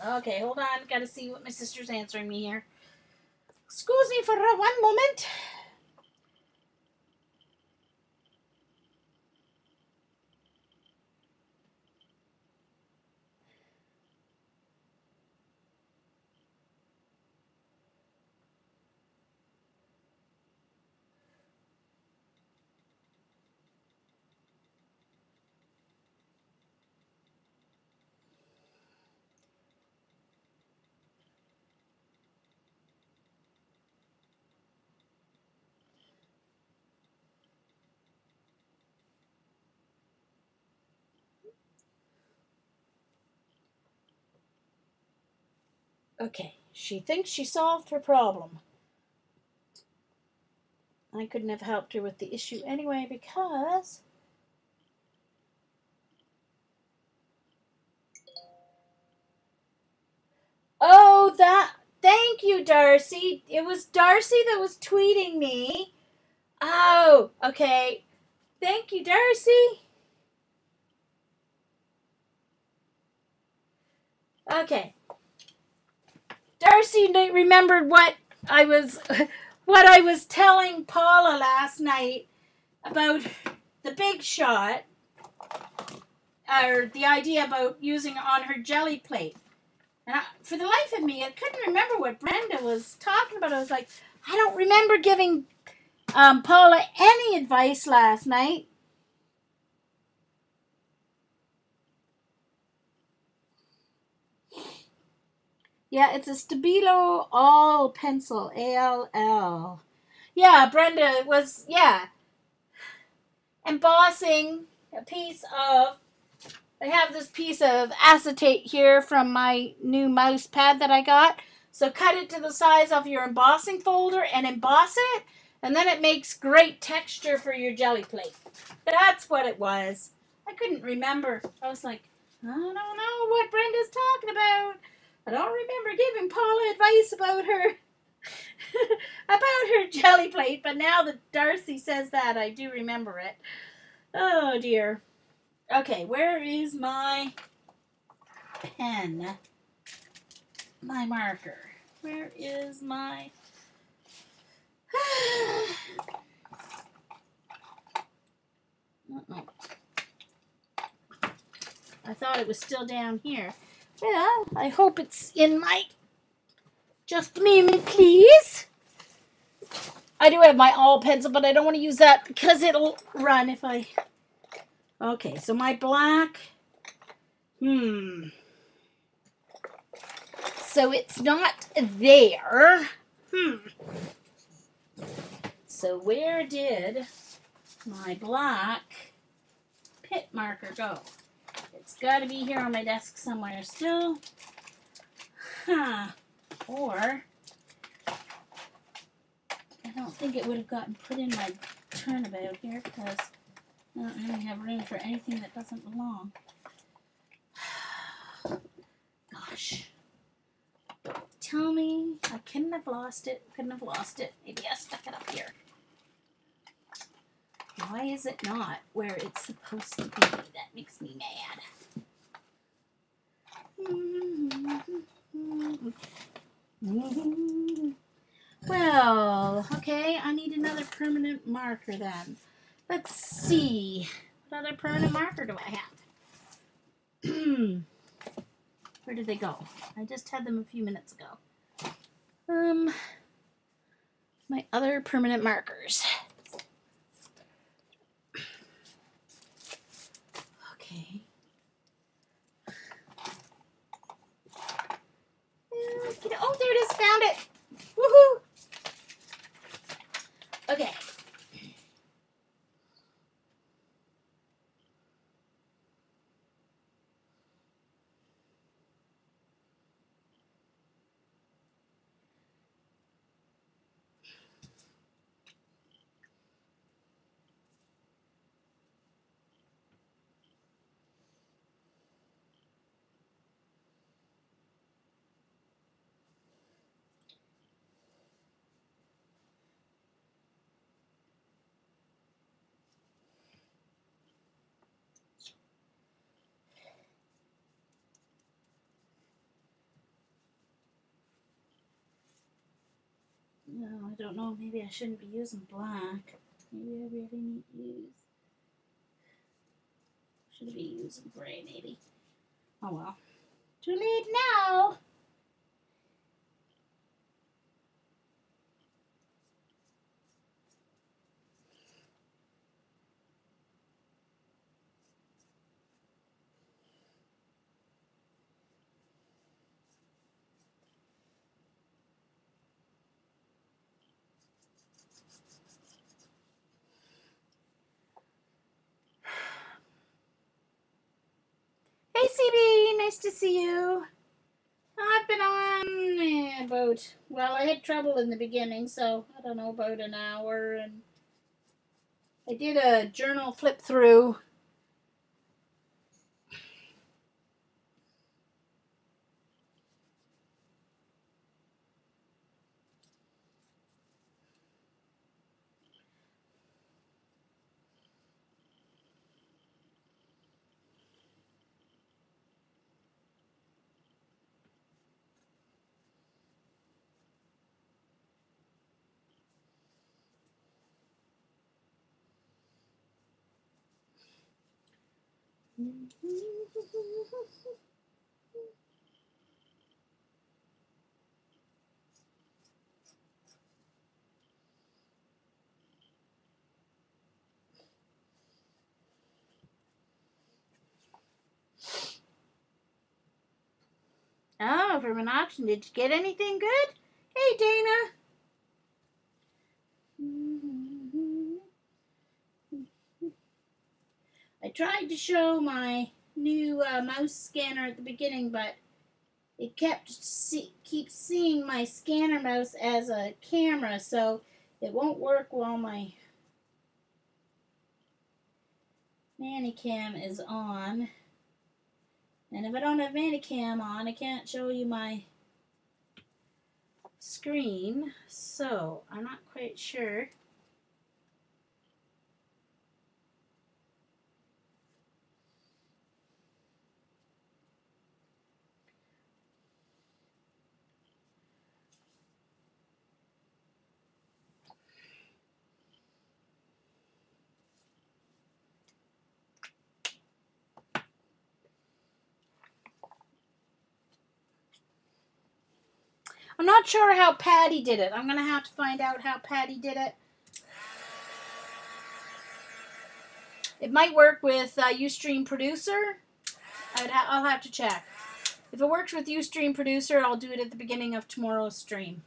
Okay, hold on. Gotta see what my sister's answering me here. Excuse me for one moment. Okay, she thinks she solved her problem. I couldn't have helped her with the issue anyway because... Oh, that... Thank you, Darcy. It was Darcy that was tweeting me. Oh, okay. Thank you, Darcy. Okay. Darcy remembered what I was telling Paula last night about the Big Shot, or the idea about using it on her jelly plate. And for the life of me, I couldn't remember what Brenda was talking about. I was like, I don't remember giving Paula any advice last night. Yeah, it's a Stabilo All pencil, ALL. Yeah, Brenda was, embossing a piece of... I have this piece of acetate here from my new mouse pad that I got. So cut it to the size of your embossing folder and emboss it. And then it makes great texture for your jelly plate. That's what it was. I couldn't remember. I was like, I don't know what Brenda's talking about. I don't remember giving Paula advice about her jelly plate. But now that Darcy says that, I do remember it. Oh dear. Okay, where is my pen? My marker. Where is my... I thought it was still down here. Well, I hope it's in my... Just a moment, please. I do have my all pencil, but I don't want to use that because it'll run if I... Okay, so my black... So it's not there. So where did my black pit marker go? It's got to be here on my desk somewhere still. Or I don't think it would have gotten put in my turnabout here because I don't really have room for anything that doesn't belong. Gosh. Tell me I couldn't have lost it. Maybe I stuck it up here. Why is it not where it's supposed to be? That makes me mad. Well, okay, I need another permanent marker then. Let's see. What other permanent marker do I have? Where did they go? I just had them a few minutes ago. My other permanent markers. Okay. Oh, there it is. Found it. Woohoo! Okay. No, I don't know. Maybe I shouldn't be using black. Maybe I really need to use... Should be using gray, maybe. Oh well. Too late now. Hey, CB, nice to see you. I've been on about, well, I had trouble in the beginning, so I don't know, about an hour. And I did a journal flip through. Oh, from an auction. Did you get anything good? Hey, Dana. I tried to show my new mouse scanner at the beginning, but it keeps seeing my scanner mouse as a camera, so it won't work while my Manicam is on. And if I don't have Manicam on, I can't show you my screen, so I'm not quite sure. I'm not sure how Patty did it. I'm going to have to find out how Patty did it. It might work with Ustream Producer. I'll have to check. If it works with Ustream Producer, I'll do it at the beginning of tomorrow's stream.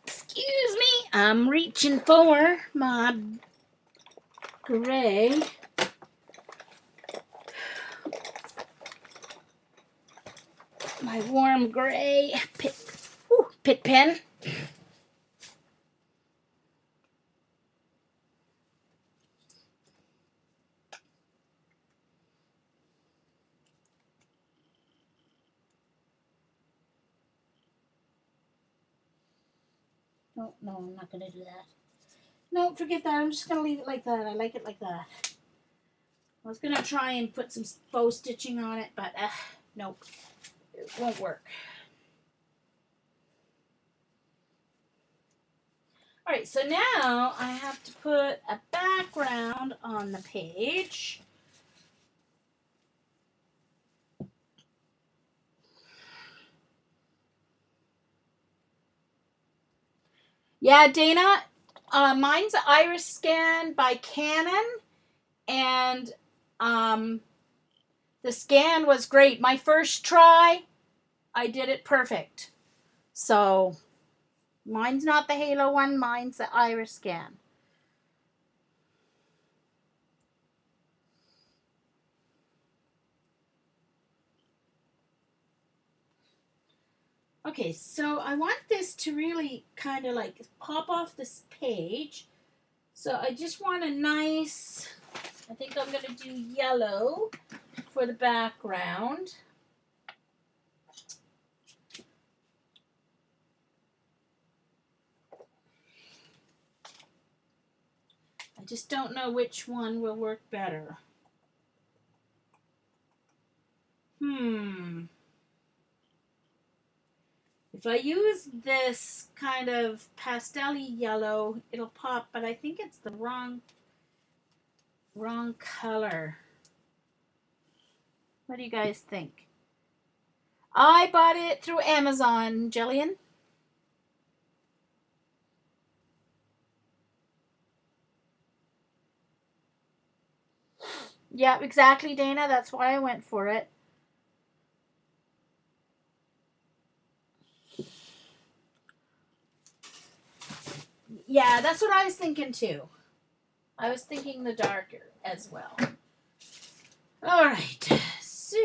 Excuse me, I'm reaching for my gray. My warm gray pit pen. Oh, no, I'm not going to do that. No, forget that. I'm just going to leave it like that. I like it like that. I was going to try and put some faux stitching on it, but nope. It won't work. Alright, so now I have to put a background on the page. Yeah, Dana, mine's Iris Scan by Canon, and the scan was great. My first try, I did it perfect. So, mine's not the Halo one, mine's the Iris Scan. Okay, so I want this to really kind of like pop off this page. So I just want a nice, I think I'm going to do yellow for the background. I just don't know which one will work better. If I use this kind of pastel-y yellow, it'll pop, but I think it's the wrong color. What do you guys think? I bought it through Amazon, Jillian. Yeah, exactly, Dana. That's why I went for it. Yeah, that's what I was thinking too. I was thinking the darker as well. All right. So,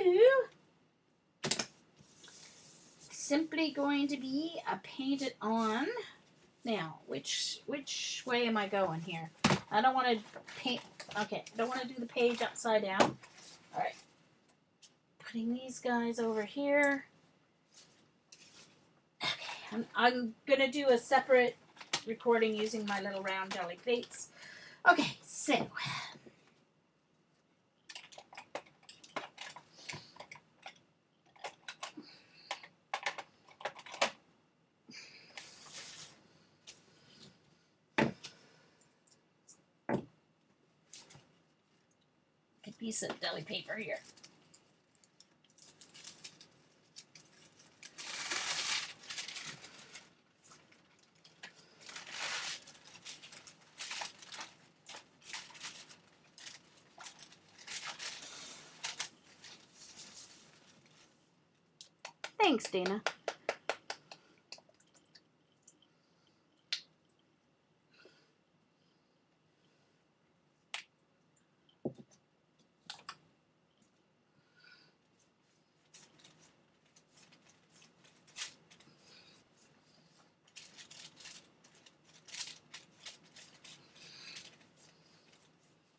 simply going to be a paint it on. Now, which way am I going here? I don't want to paint. Okay, I don't want to do the page upside down. All right. Putting these guys over here. Okay, I'm going to do a separate recording using my little round jelly plates. Okay, so a piece of deli paper here. Thanks, Dana.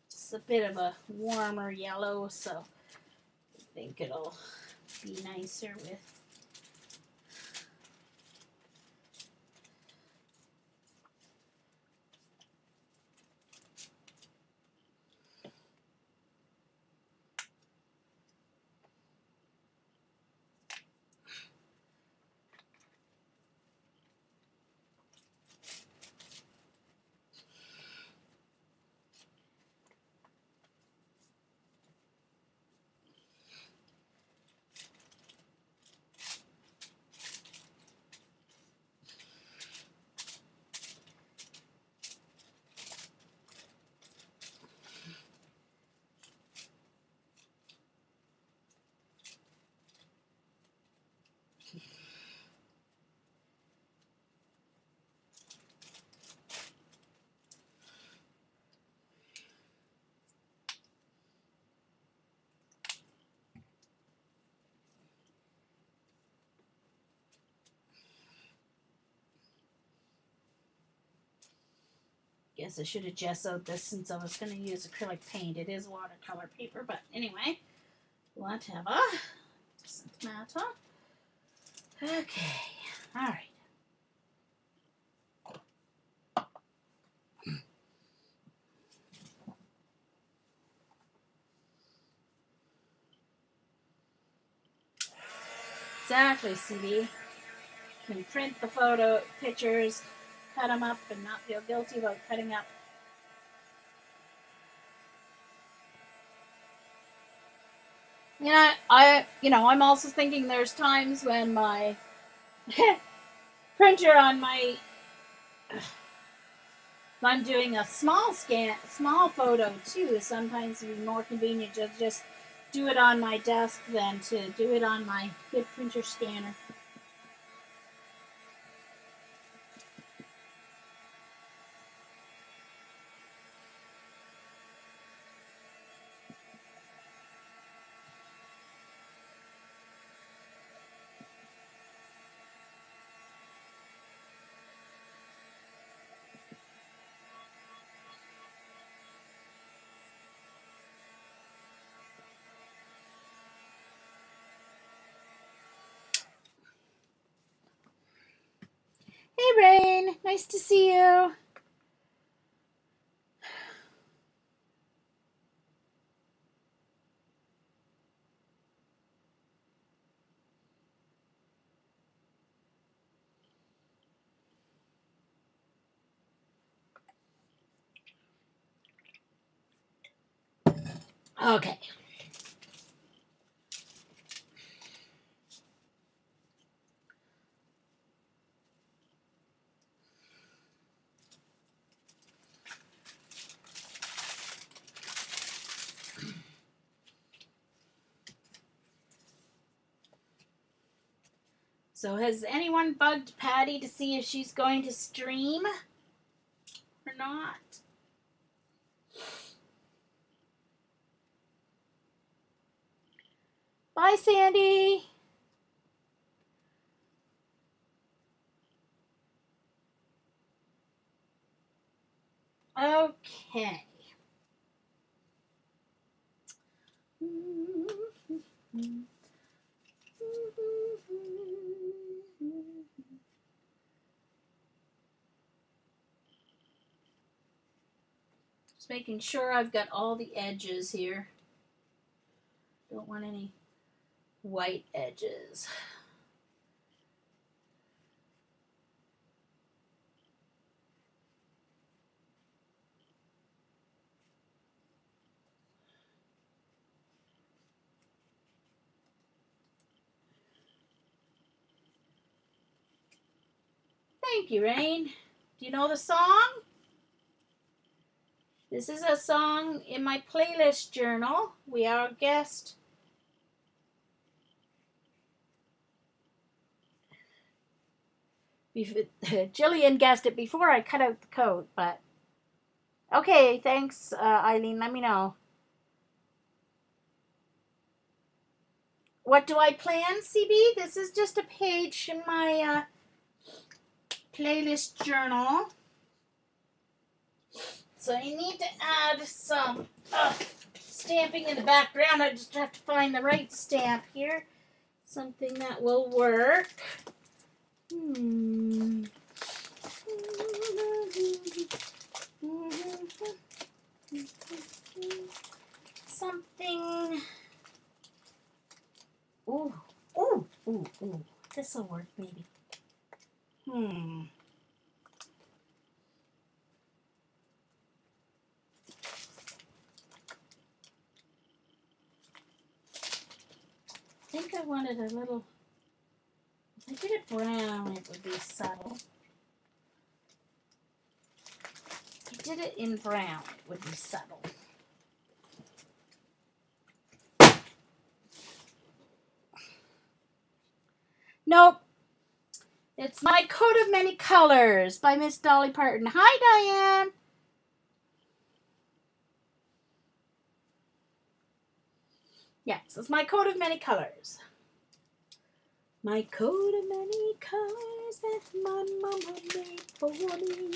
It's a bit of a warmer yellow, so I think it'll be nicer with. Guess I should have gessoed this since I was going to use acrylic paint. It is watercolor paper, but anyway, whatever. Doesn't matter. Okay, all right. Exactly, CD. You can print the photo pictures, cut them up, and not feel guilty about cutting up. I'm also thinking there's times when my printer on my, if I'm doing a small photo too, sometimes it'd be more convenient to just do it on my desk than to do it on my big printer scanner. Hey, Rain. Nice to see you. Okay. So has anyone bugged Patty to see if she's going to stream or not? Bye, Sandy. Okay. Just making sure I've got all the edges here. Don't want any white edges. Thank you, Rain. Do you know the song? This is a song in my playlist journal. We are a guest. Jillian guessed it before I cut out the coat, but okay, thanks, Eileen. Let me know. What do I plan, CB? This is just a page in my playlist journal. So you need to add some stamping in the background. I just have to find the right stamp here. Something that will work. Something. Ooh. This'll work, maybe. I think I wanted a little. If I did it brown, it would be subtle. If I did it in brown, it would be subtle. Nope. It's My Coat of Many Colors by Miss Dolly Parton. Hi, Diane. Yes, it's My Coat of Many Colors. My coat of many colors that my mama made for me.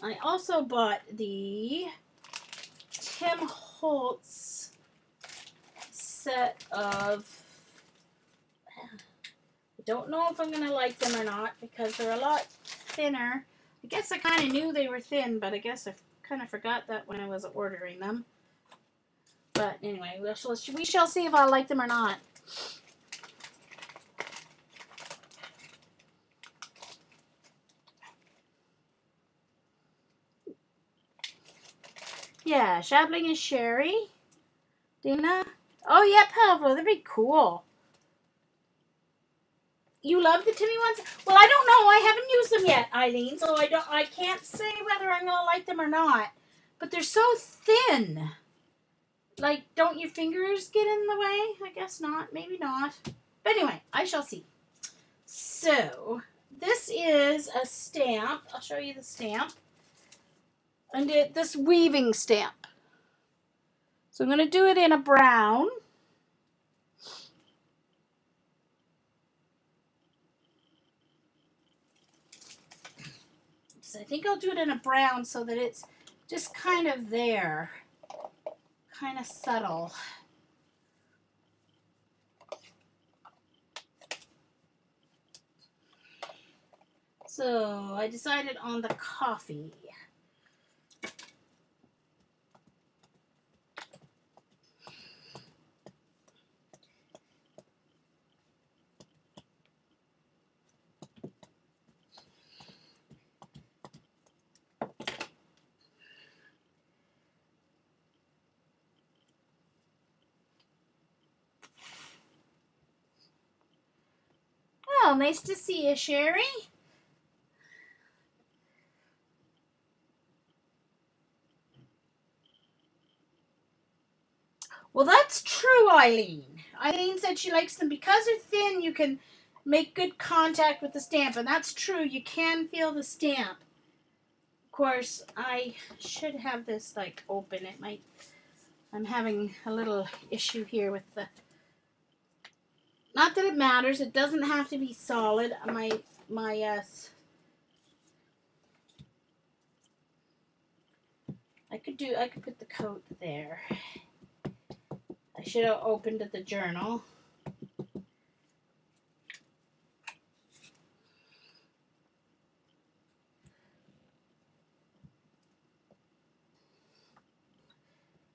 I also bought the Tim Holtz set of, I don't know if I'm going to like them or not because they're a lot thinner. I guess I kind of knew they were thin, but I guess I kind of forgot that when I was ordering them. But anyway, we shall see if I like them or not. Yeah, Shabling and Sherry. Dina. Oh, yeah, Pavlo. That'd be cool. You love the Timmy ones? Well, I don't know. I haven't used them yet, Eileen, so I can't say whether I'm gonna like them or not. But they're so thin. Like, don't your fingers get in the way? I guess not. Maybe not. But anyway, I shall see. So, this is a stamp. I'll show you the stamp. And this weaving stamp. So I'm going to do it in a brown. So I think I'll do it in a brown so that it's just kind of there. Kind of subtle. So I decided on the coffee. Well, nice to see you, Sherry. Well, that's true, Eileen. Eileen said she likes them because they're thin. You can make good contact with the stamp, and that's true. You can feel the stamp. Of course, I should have this like open. It might. I'm having a little issue here with the. Not that it matters. It doesn't have to be solid. My I could put the coat there. I should have opened the journal.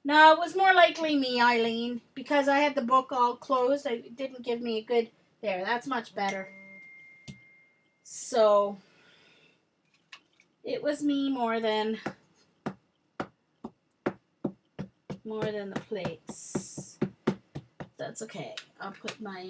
No, it was more likely me, Eileen, because I had the book all closed. It didn't give me a good... There, that's much better. So, it was me more than the plates. That's okay. I'll put my...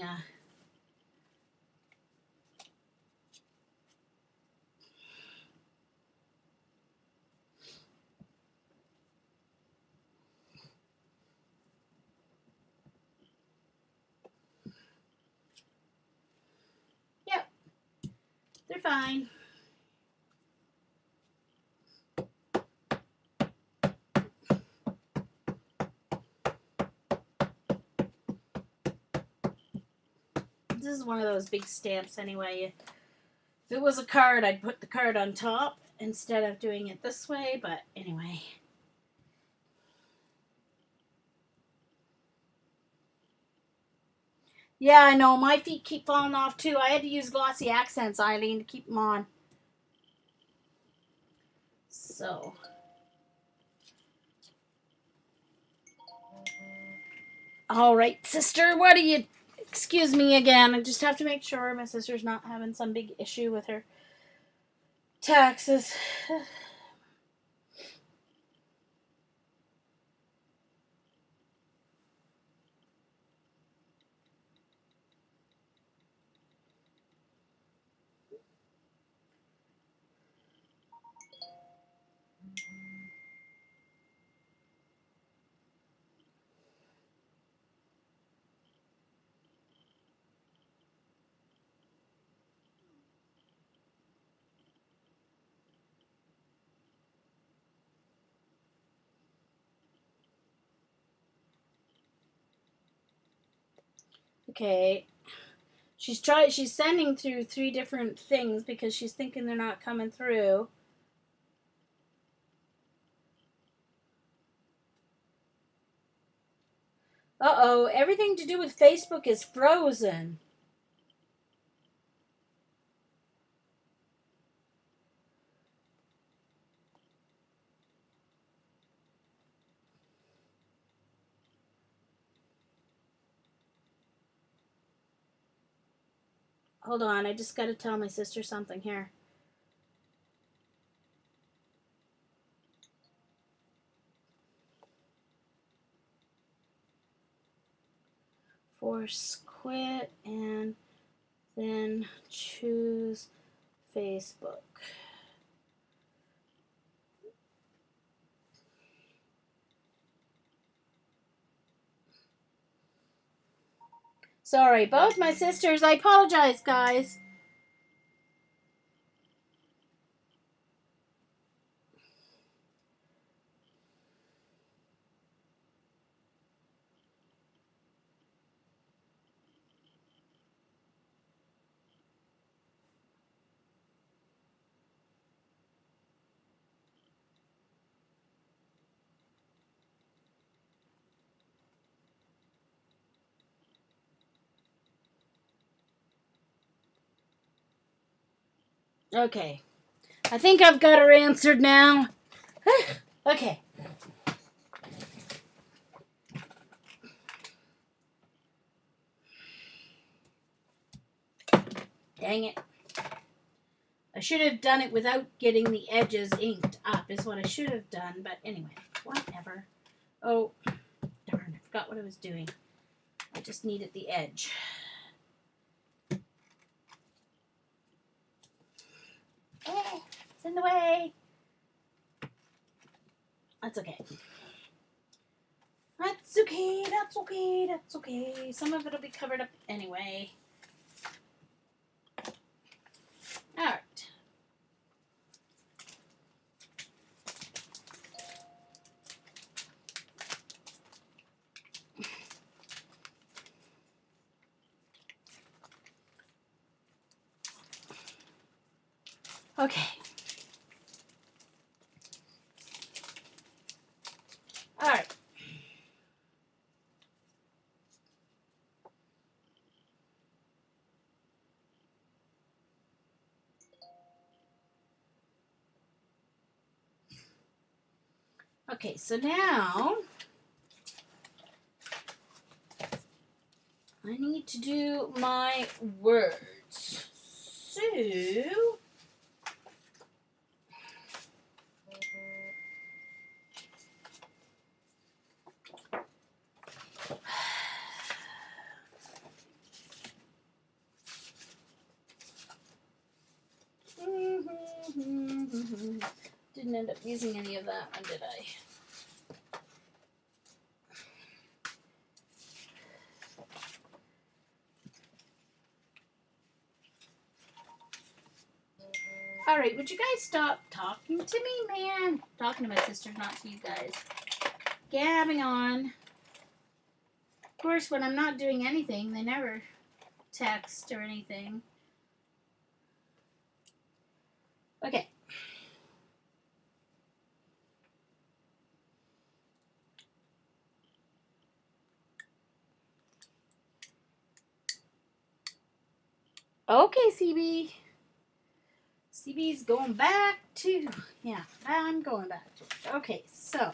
Yep. They're fine. This is one of those big stamps anyway. If it was a card, I'd put the card on top instead of doing it this way, but anyway. Yeah, I know. My feet keep falling off too. I had to use glossy accents, Eileen, to keep them on. So. All right, sister, what are you... Excuse me again. I just have to make sure my sister's not having some big issue with her taxes. Okay. She's sending through 3 different things because she's thinking they're not coming through. Uh-oh, everything to do with Facebook is frozen. Hold on, I just got to tell my sister something here. Force quit and then choose Facebook. Sorry, both my sisters. I apologize, guys. Okay. I think I've got her answered now. Okay. Dang it. I should have done it without getting the edges inked up is what I should have done, but anyway, whatever. Oh, darn, I forgot what I was doing. I just needed the edge. It's in the way. That's okay. That's okay. That's okay. That's okay. Some of it'll be covered up anyway. All right. Okay. All right. Okay, so now I need to do my words. So didn't end up using any of that one, did I? All right, would you guys stop talking to me, man? Talking to my sister, not to you guys. Gabbing on. Of course, when I'm not doing anything, they never text or anything. Okay. Okay, CB. CB's going back to, yeah, I'm going back to it. Okay, so.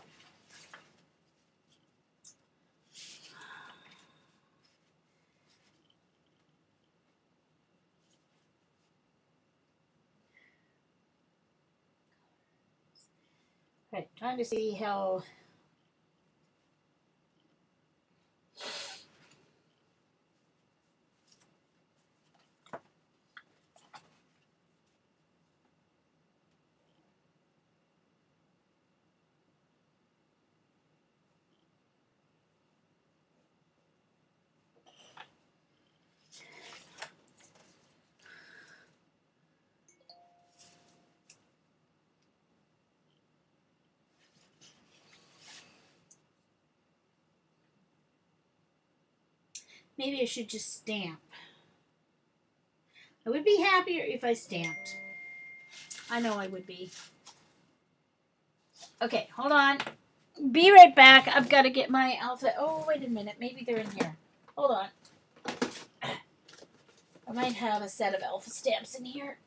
Right, trying to see how. Maybe I should just stamp. I would be happier if I stamped. I know I would be. Okay, hold on. Be right back. I've got to get my alpha. Oh, wait a minute. Maybe they're in here. Hold on. I might have a set of alpha stamps in here.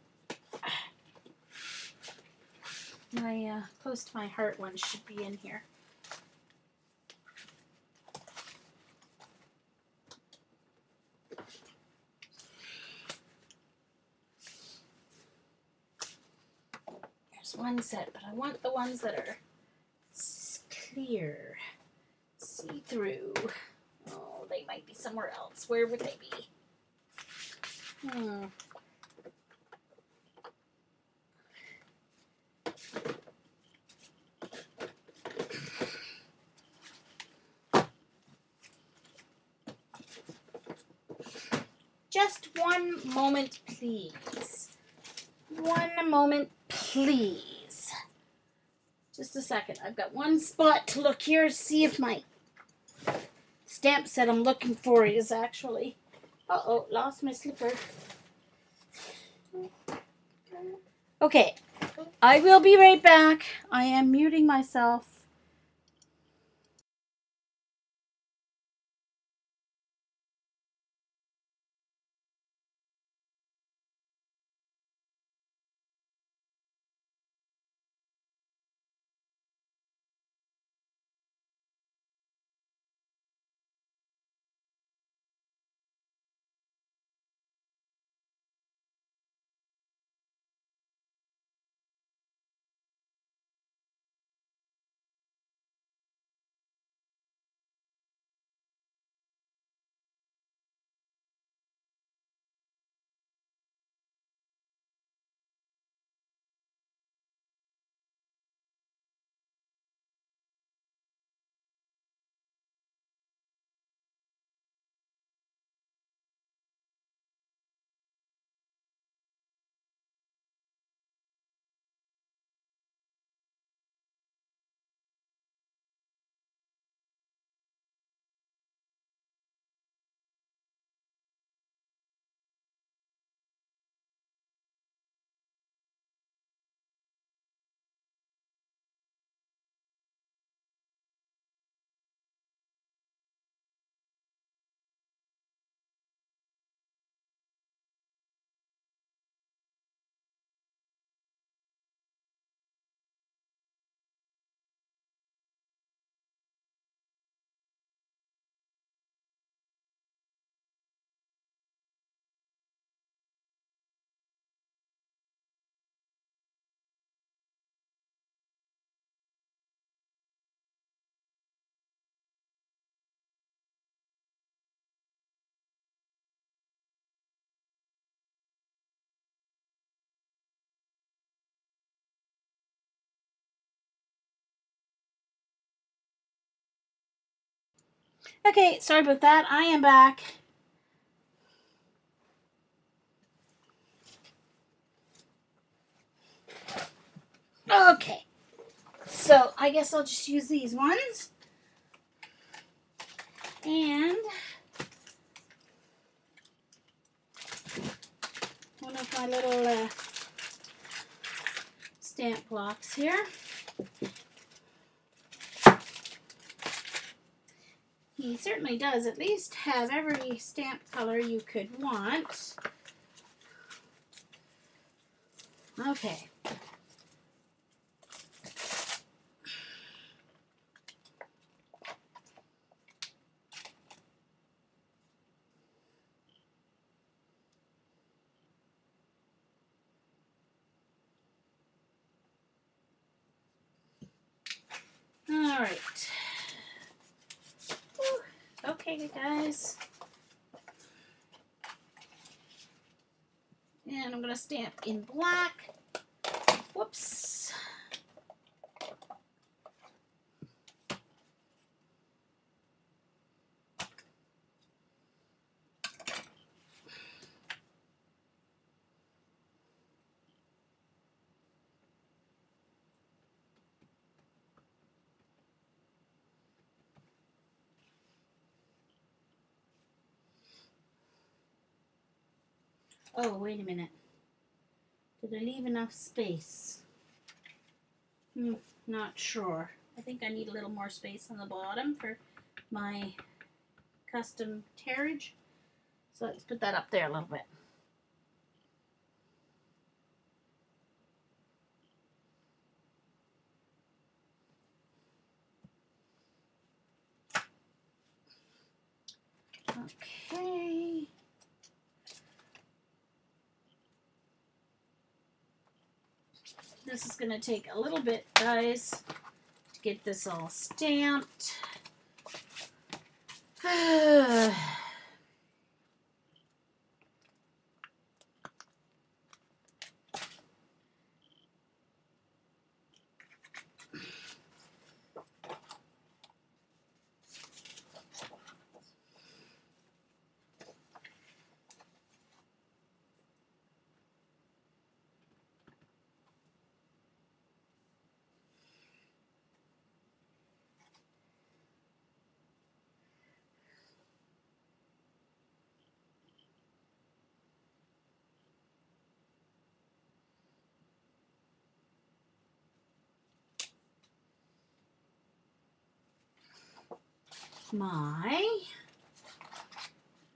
My close to my heart one should be in here. There's one set, but I want the ones that are clear, see-through. Oh, they might be somewhere else. Where would they be? Just one moment, please. One moment, please. Just a second. I've got one spot to look here, see if my stamp set I'm looking for is actually... Uh-oh, lost my slipper. Okay, I will be right back. I am muting myself. Okay, sorry about that. I am back. Okay, so I guess I'll just use these ones. And one of my little stamp blocks here. He certainly does at least have every stamp color you could want. Okay. All right. Whew. Okay, guys. And I'm going to stamp in black. Whoops. Oh, wait a minute. Did I leave enough space? Not sure. I think I need a little more space on the bottom for my custom carriage. So let's put that up there a little bit. Okay. This is going to take a little bit, guys, to get this all stamped.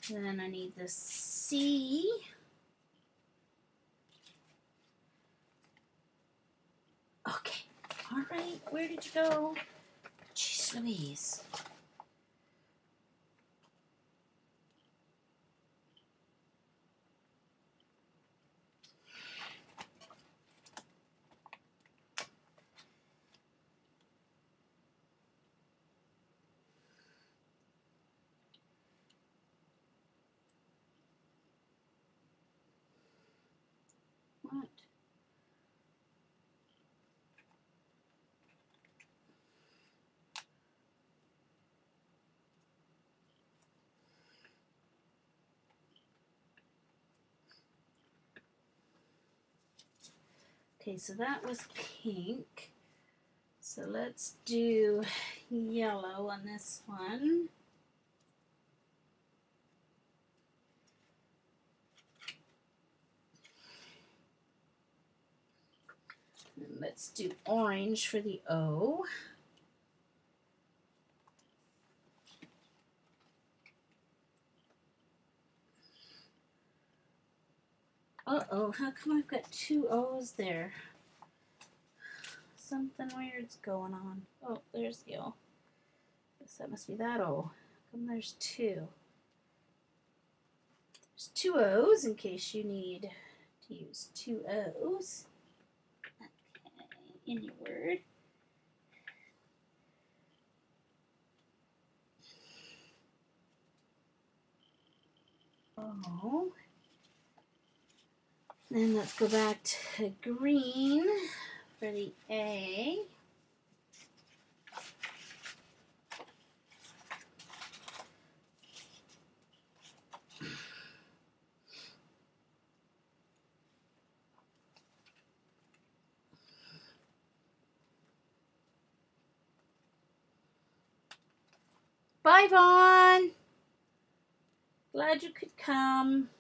Then I need the C. Okay. All right. Where did you go? Jeez Louise. What? Okay, so that was pink. So let's do yellow on this one. And let's do orange for the O. Uh-oh, how come I've got two O's there? Something weird's going on. Oh, there's the O. Guess that must be that O. How come there's two? There's two O's in case you need to use two O's. Okay, in your word. O. Then let's go back to green for the A. Bye, Vaughn. Glad you could come.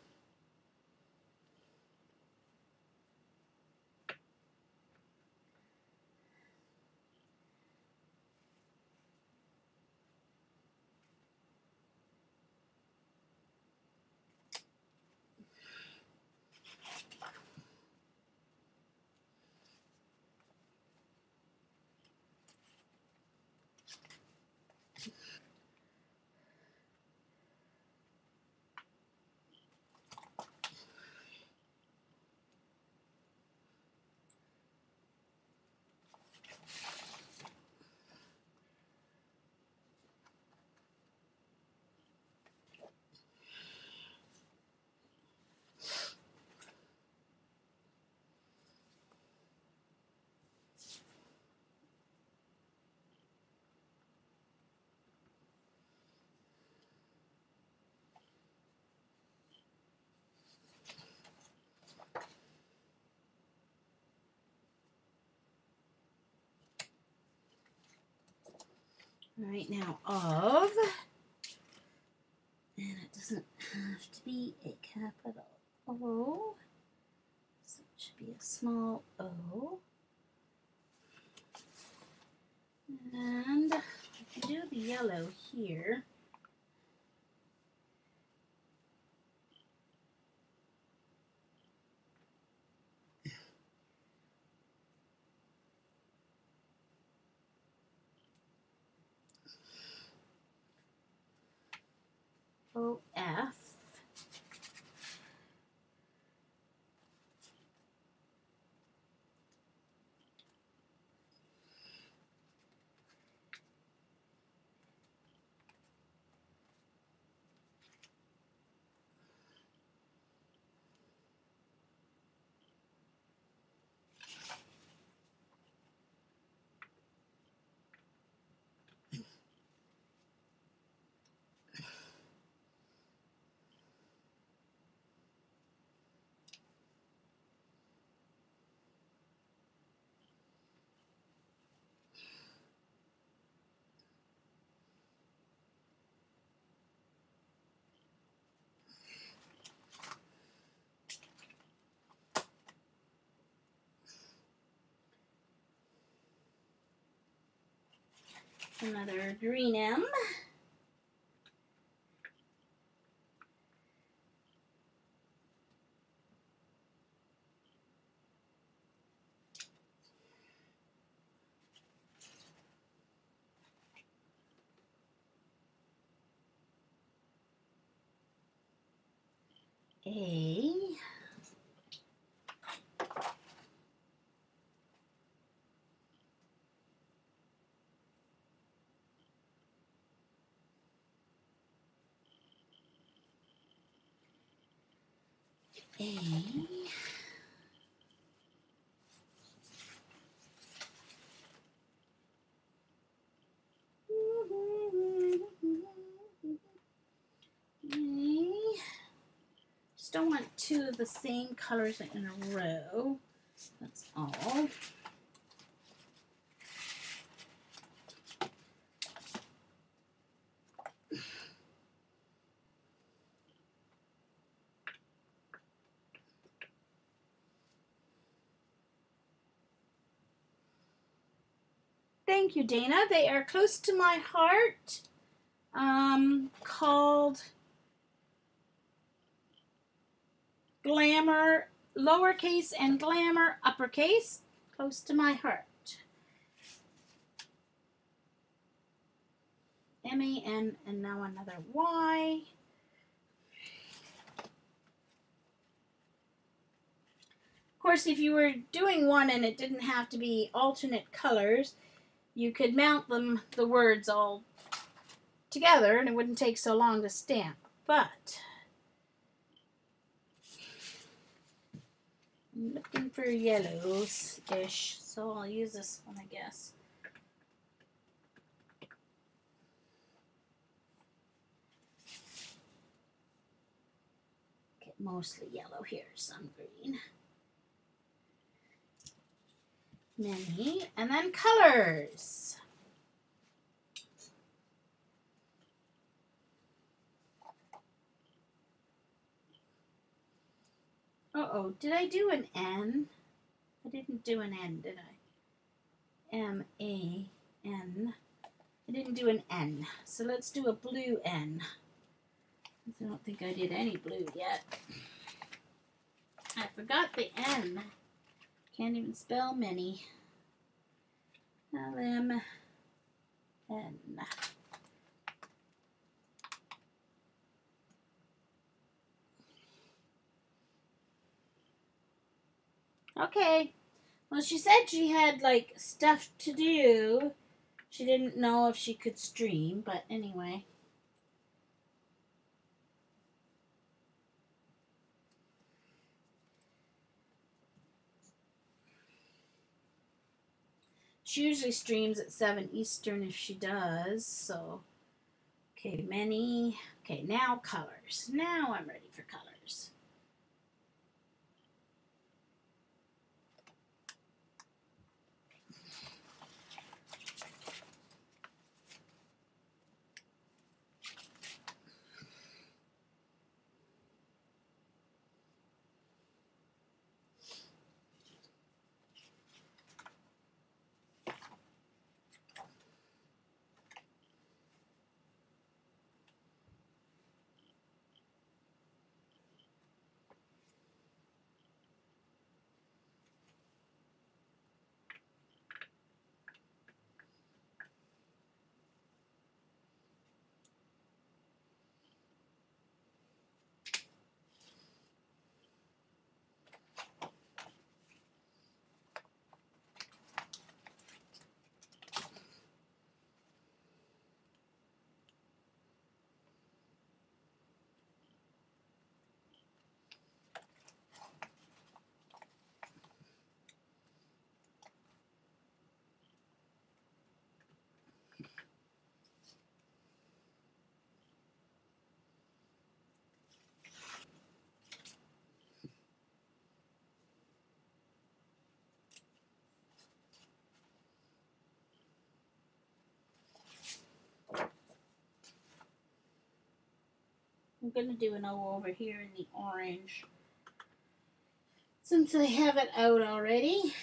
Right now, of, and it doesn't have to be a capital O, so it should be a small o. And I can do the yellow here. OF. Another green M. A. A. Just don't want two of the same colors in a row. That's all. Thank you, Dana. They are close to my heart. Called Glamour lowercase and Glamour uppercase. Close to my heart. M-A-N and now another Y. Of course, if you were doing one and it didn't have to be alternate colors, you could mount them, the words all together, and it wouldn't take so long to stamp. But I'm looking for yellows-ish, so I'll use this one, I guess. Get mostly yellow here, some green. Many, and then colors. Uh-oh, did I do an N? I didn't do an N, did I? M-A-N. I didn't do an N. So let's do a blue N. I don't think I did any blue yet. I forgot the N. Can't even spell many. L-M-N. Okay. Well, she said she had, like, stuff to do. She didn't know if she could stream, but anyway. She usually streams at 7 Eastern if she does, so. Okay, many. Okay, now colors. Now I'm ready for colors. I'm going to do an O over here in the orange. Since I have it out already.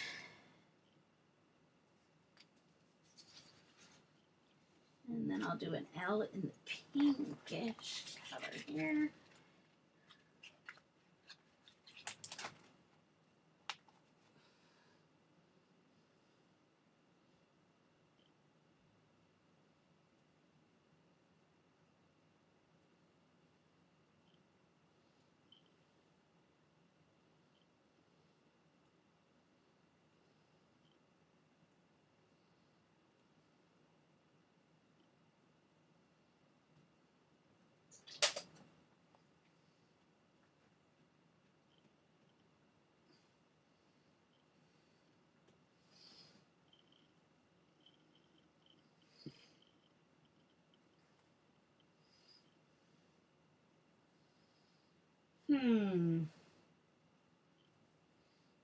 And then I'll do an L in the pinkish color here.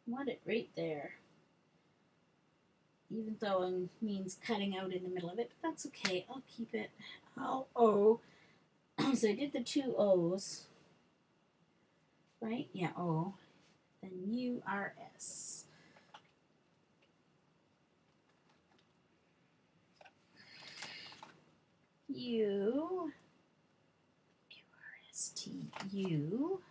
Want it right there. Even though it means cutting out in the middle of it, but that's okay. I'll keep it. I'll O. So I did the two O's. Right? Yeah, O. Then U-R-S. U. U-R-S-T-U.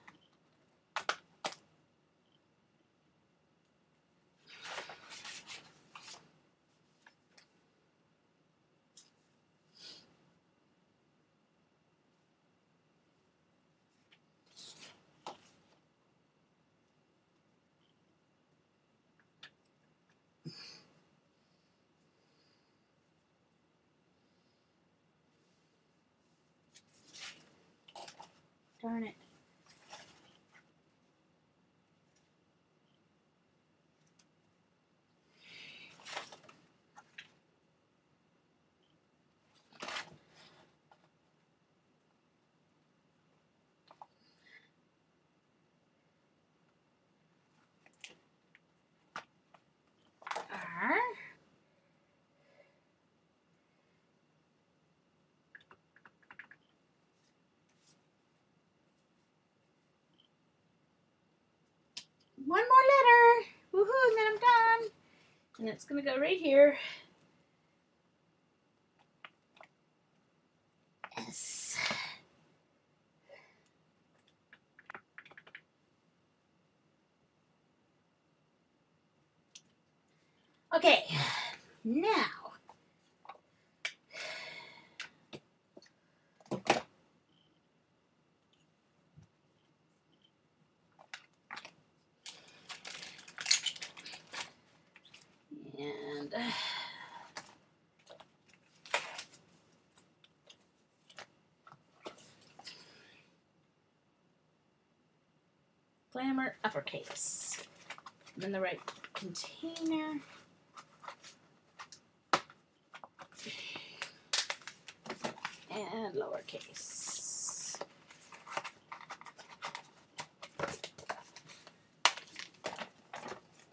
Darn it. R. One more letter. Woohoo, and then I'm done. And it's going to go right here. S. Okay, now. And Glamour uppercase. And then the right container. And lowercase.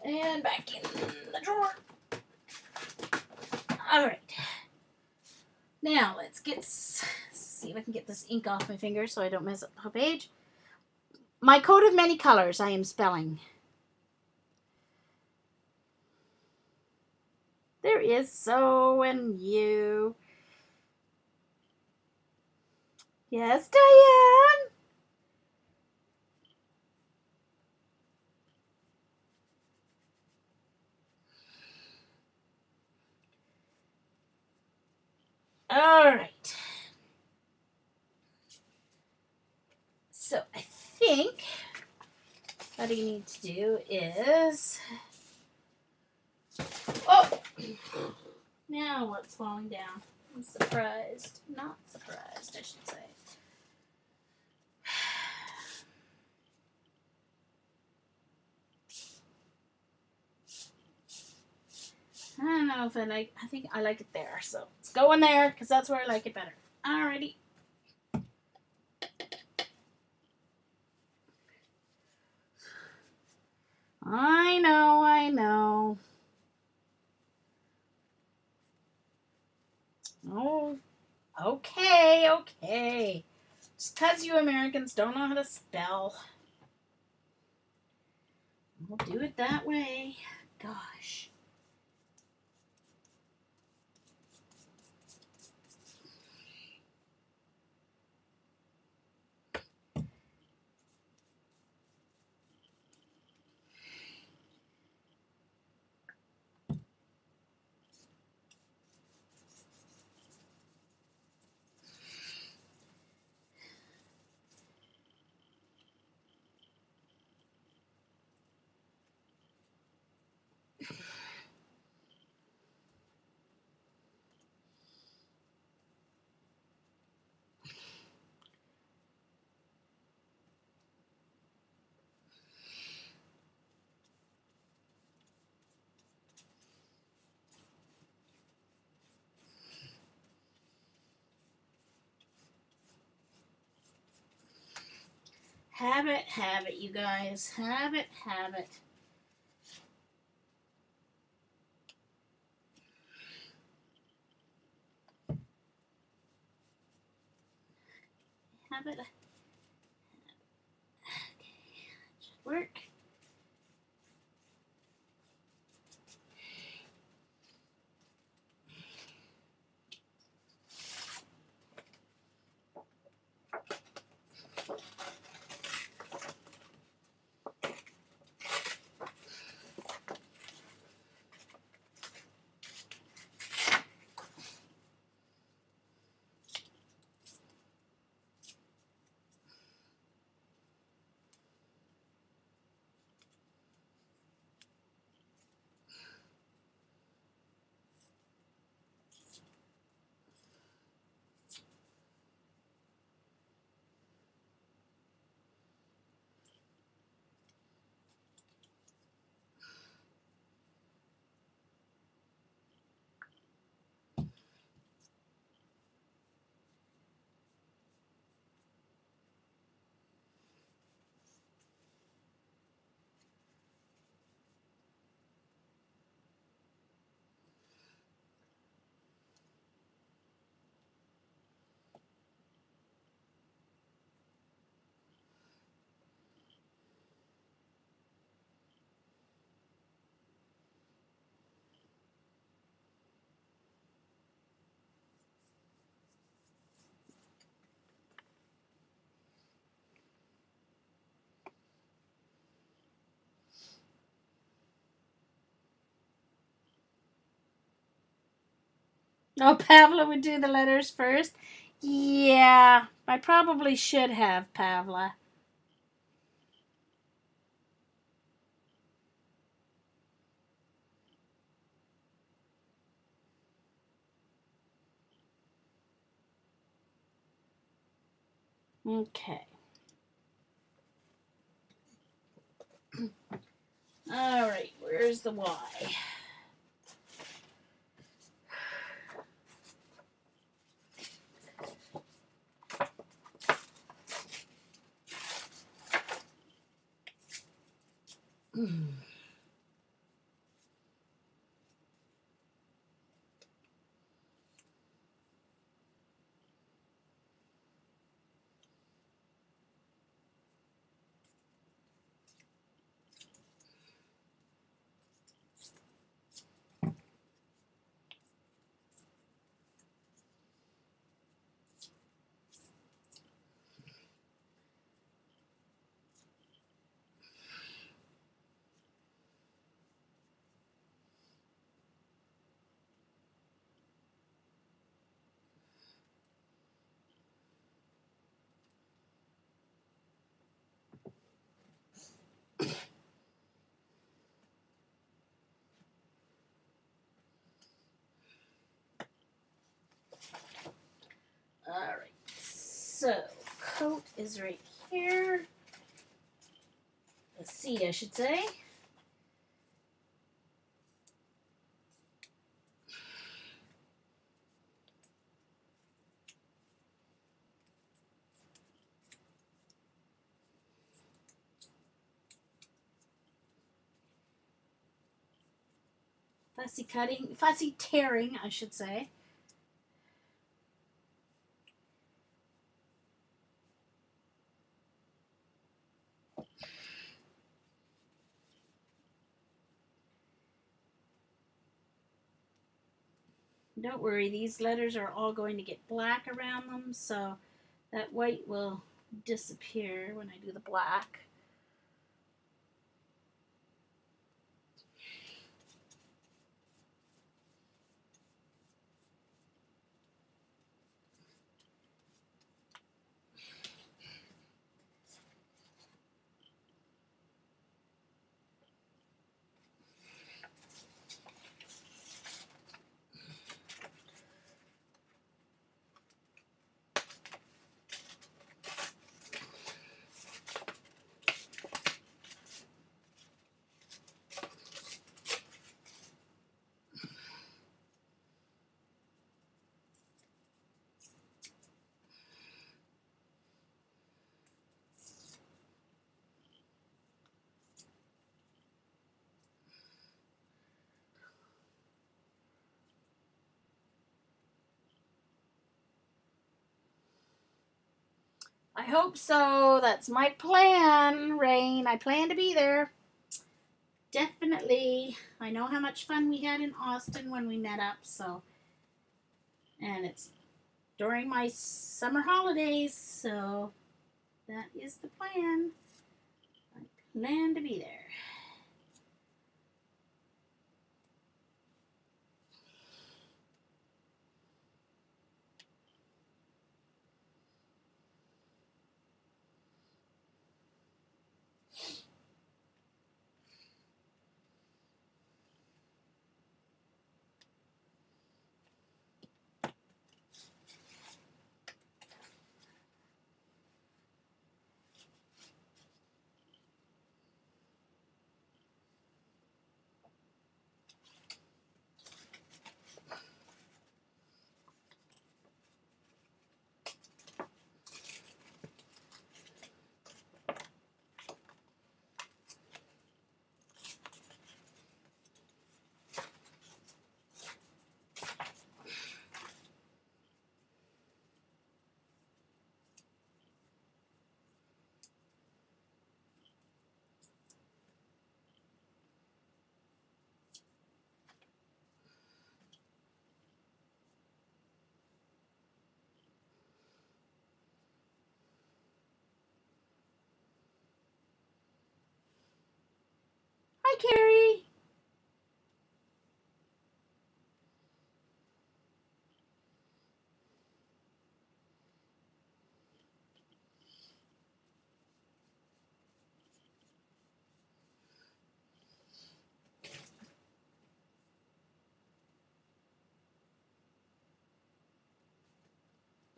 And back in the drawer. Alright. Now let's see if I can get this ink off my finger so I don't mess up the page. My coat of many colors I am spelling. There is so and you. Yes, Diane? Alright. So I think what you need to do is... Oh! Now what's falling down? I'm surprised. Not surprised, I should say. I don't know if I think I like it there. So let's go in there because that's where I like it better. Alrighty. I know, I know. Oh, okay, okay. Just because you Americans don't know how to spell. We'll do it that way. Gosh. Have it, you guys. Have it, have it. Have it. Okay, that should work. Oh, Pavla would do the letters first. Yeah, I probably should have, Pavla. Okay. All right, where's the Y? All right, so coat is right here. A C, I should say. Fussy cutting, fussy tearing, I should say. Don't worry, these letters are all going to get black around them, so that white will disappear when I do the black. I hope so. That's my plan, Rain. I plan to be there. Definitely. I know how much fun we had in Austin when we met up, so. And it's during my summer holidays, so that is the plan. I plan to be there. Hi, Carrie.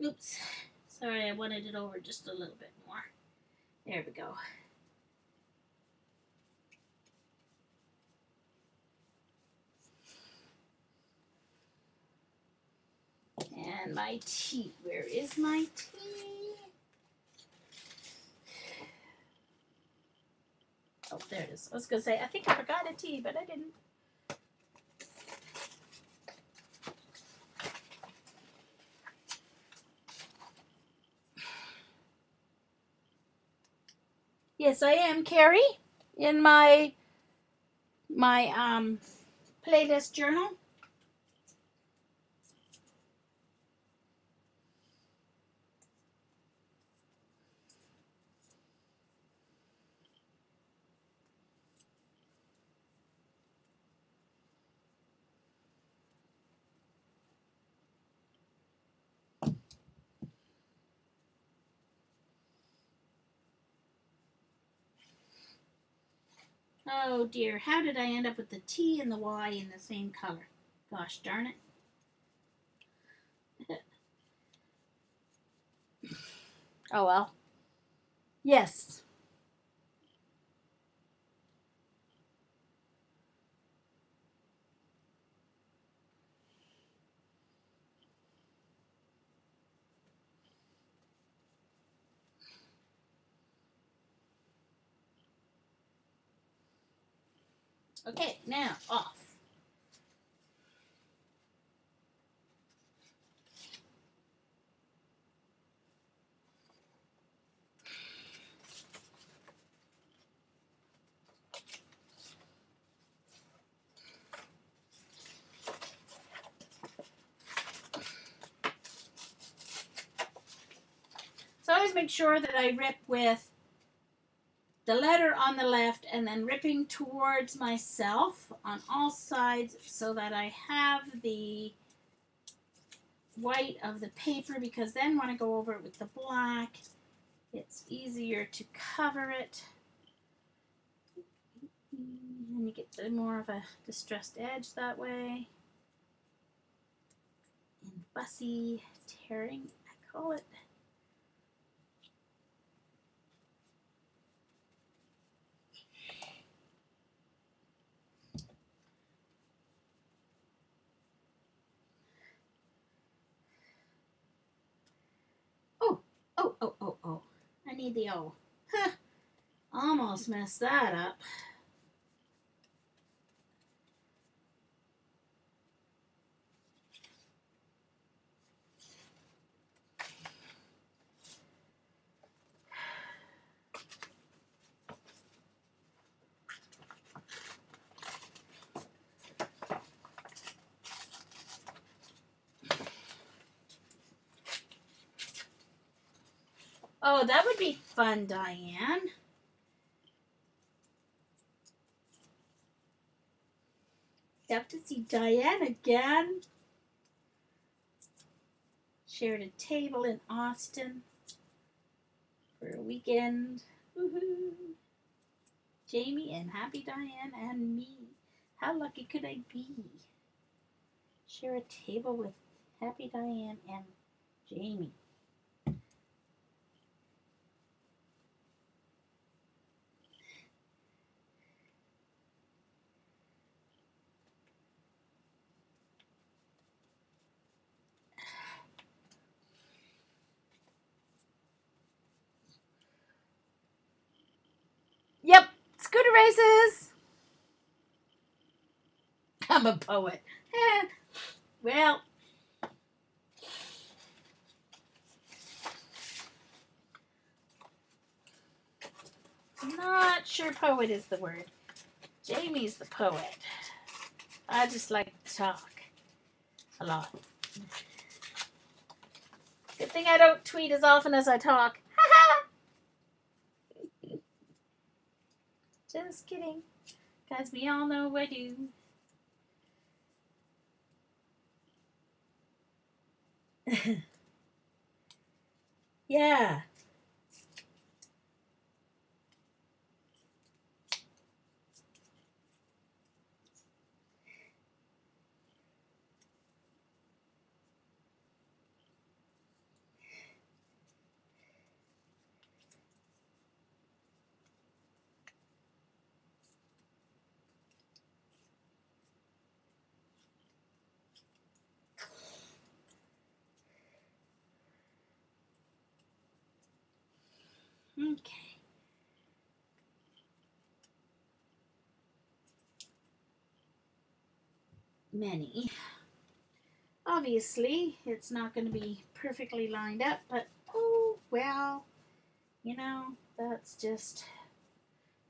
Oops. Sorry, I wanted it over just a little bit more. There we go. And my tea. Where is my tea? Oh, there it is. I was going to say, I think I forgot a tea, but I didn't. Yes, I am, Carrie, in my playlist journal. Oh dear, how did I end up with the T and the Y in the same color? Gosh darn it. Oh well. Yes. Okay, now off. So I always make sure that I rip with the letter on the left and then ripping towards myself on all sides so that I have the white of the paper, because then when I go over it with the black, it's easier to cover it. And you get more of a distressed edge that way. And fussy tearing, I call it. Oh. I need the O. Huh. Almost messed that up. Oh, that would be fun, Diane. You have to see Diane again. Shared a table in Austin for a weekend. Woohoo! Jamie and Happy Diane and me. How lucky could I be? Share a table with Happy Diane and Jamie. Yep, scooter races. I'm a poet. Well, I'm not sure poet is the word. Jamie's the poet. I just like to talk a lot. Good thing I don't tweet as often as I talk. Just kidding. Guys, we all know I do. Yeah. Okay. Many. Obviously, it's not going to be perfectly lined up, but oh, well, you know, that's just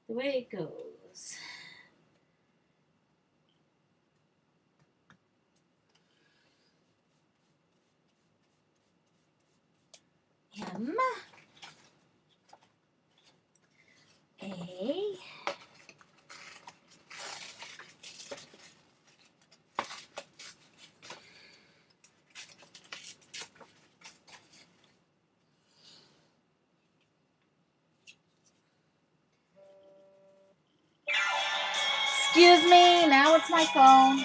the way it goes. M. A. Excuse me, now it's my phone.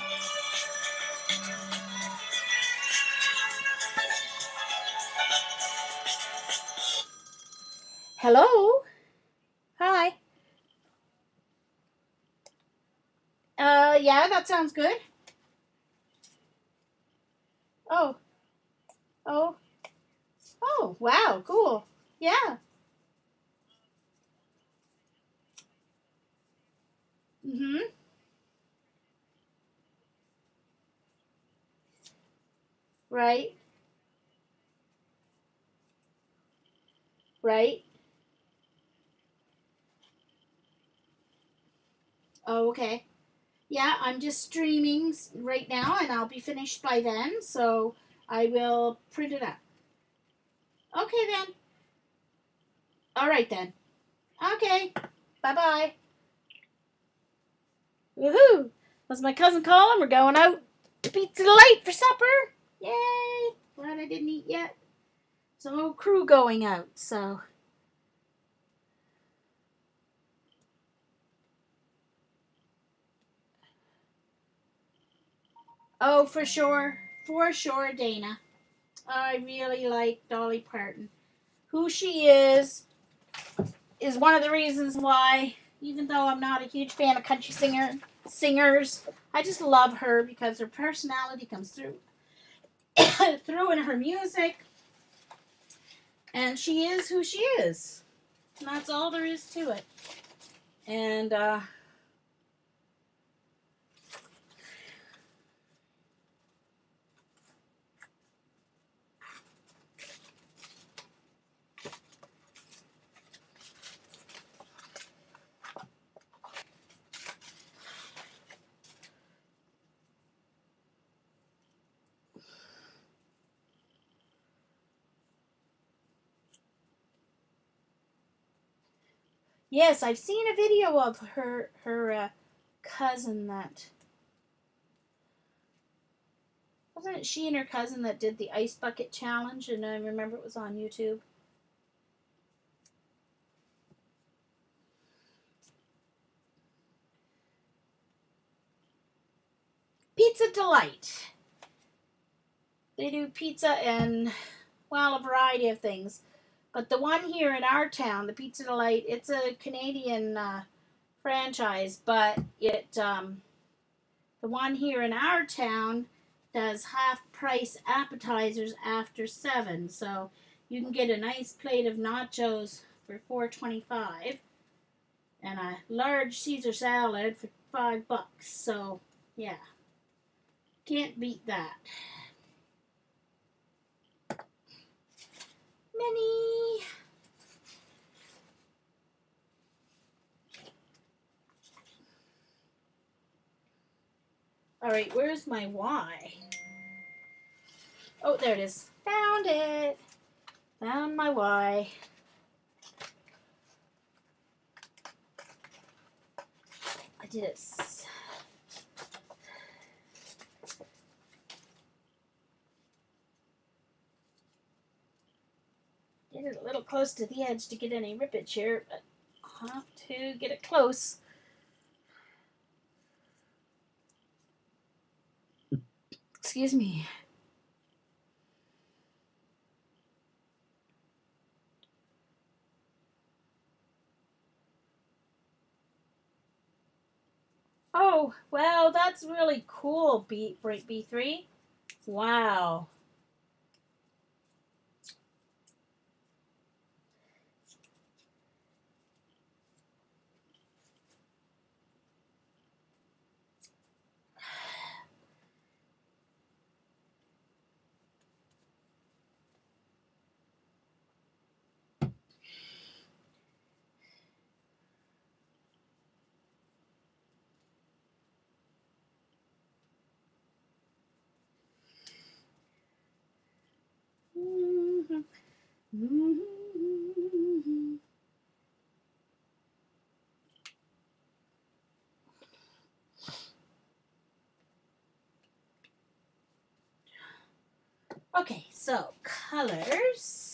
Hello? Hi. Yeah, that sounds good. Oh, oh, oh, wow, cool. Yeah. Mm-hmm. Right, right. Oh, okay. Yeah, I'm just streaming right now and I'll be finished by then, so I will print it up. Okay, then. All right, then. Okay. Bye-bye. Woohoo! That's my cousin calling. We're going out to Pizza Delight for supper. Yay! Glad I didn't eat yet. Some whole crew going out, so. Oh, for sure. For sure, Dana. I really like Dolly Parton. Who she is one of the reasons why, even though I'm not a huge fan of country singers, I just love her because her personality comes through through in her music, and she is who she is. And that's all there is to it. And yes, I've seen a video of her cousin that wasn't it she and her cousin that did the ice bucket challenge, and I remember it was on YouTube. Pizza Delight. They do pizza and, well, a variety of things. But the one here in our town, the Pizza Delight, it's a Canadian franchise, but the one here in our town does half price appetizers after 7. So you can get a nice plate of nachos for $4.25 and a large Caesar salad for $5. So yeah, can't beat that. Minnie. All right, where's my Y? Oh, there it is. Found it. Found my Y. I did it. Did it a little close to the edge to get any rippage here, but I'll have to get it close. Excuse me. Oh, well, that's really cool, B3. Wow. colors.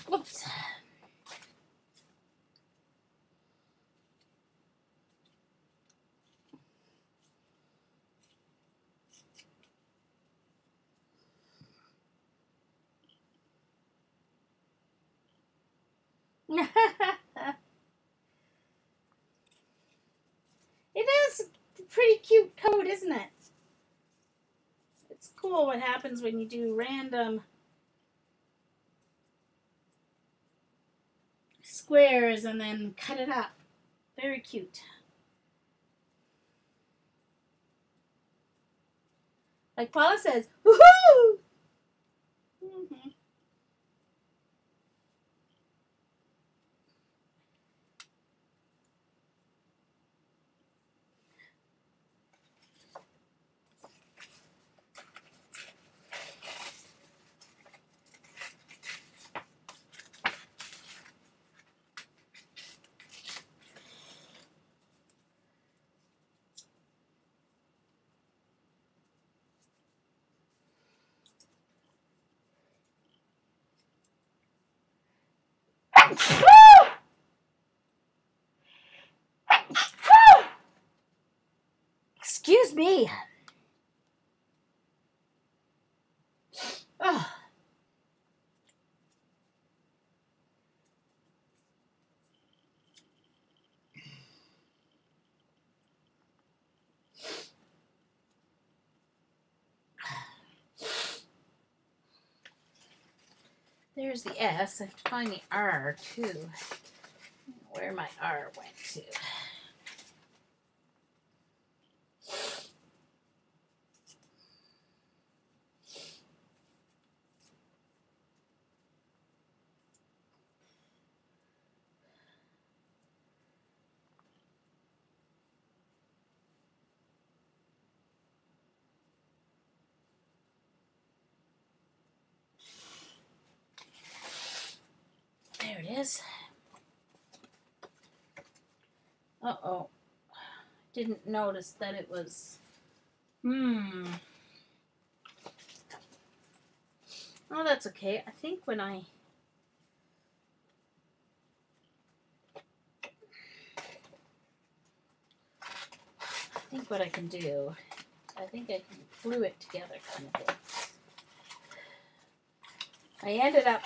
Whoops. It is a pretty cute code, isn't it? It's cool what happens when you do random squares and then cut it up. Very cute. Like Paula says, woohoo! Mm-hmm. Excuse me. Oh. There's the S. I have to find the R too. Where my R went to. There it is. Uh-oh. Didn't notice that it was... Oh, that's okay. I think when I... I think what I can do... I think I can glue it together kind of thing. I ended up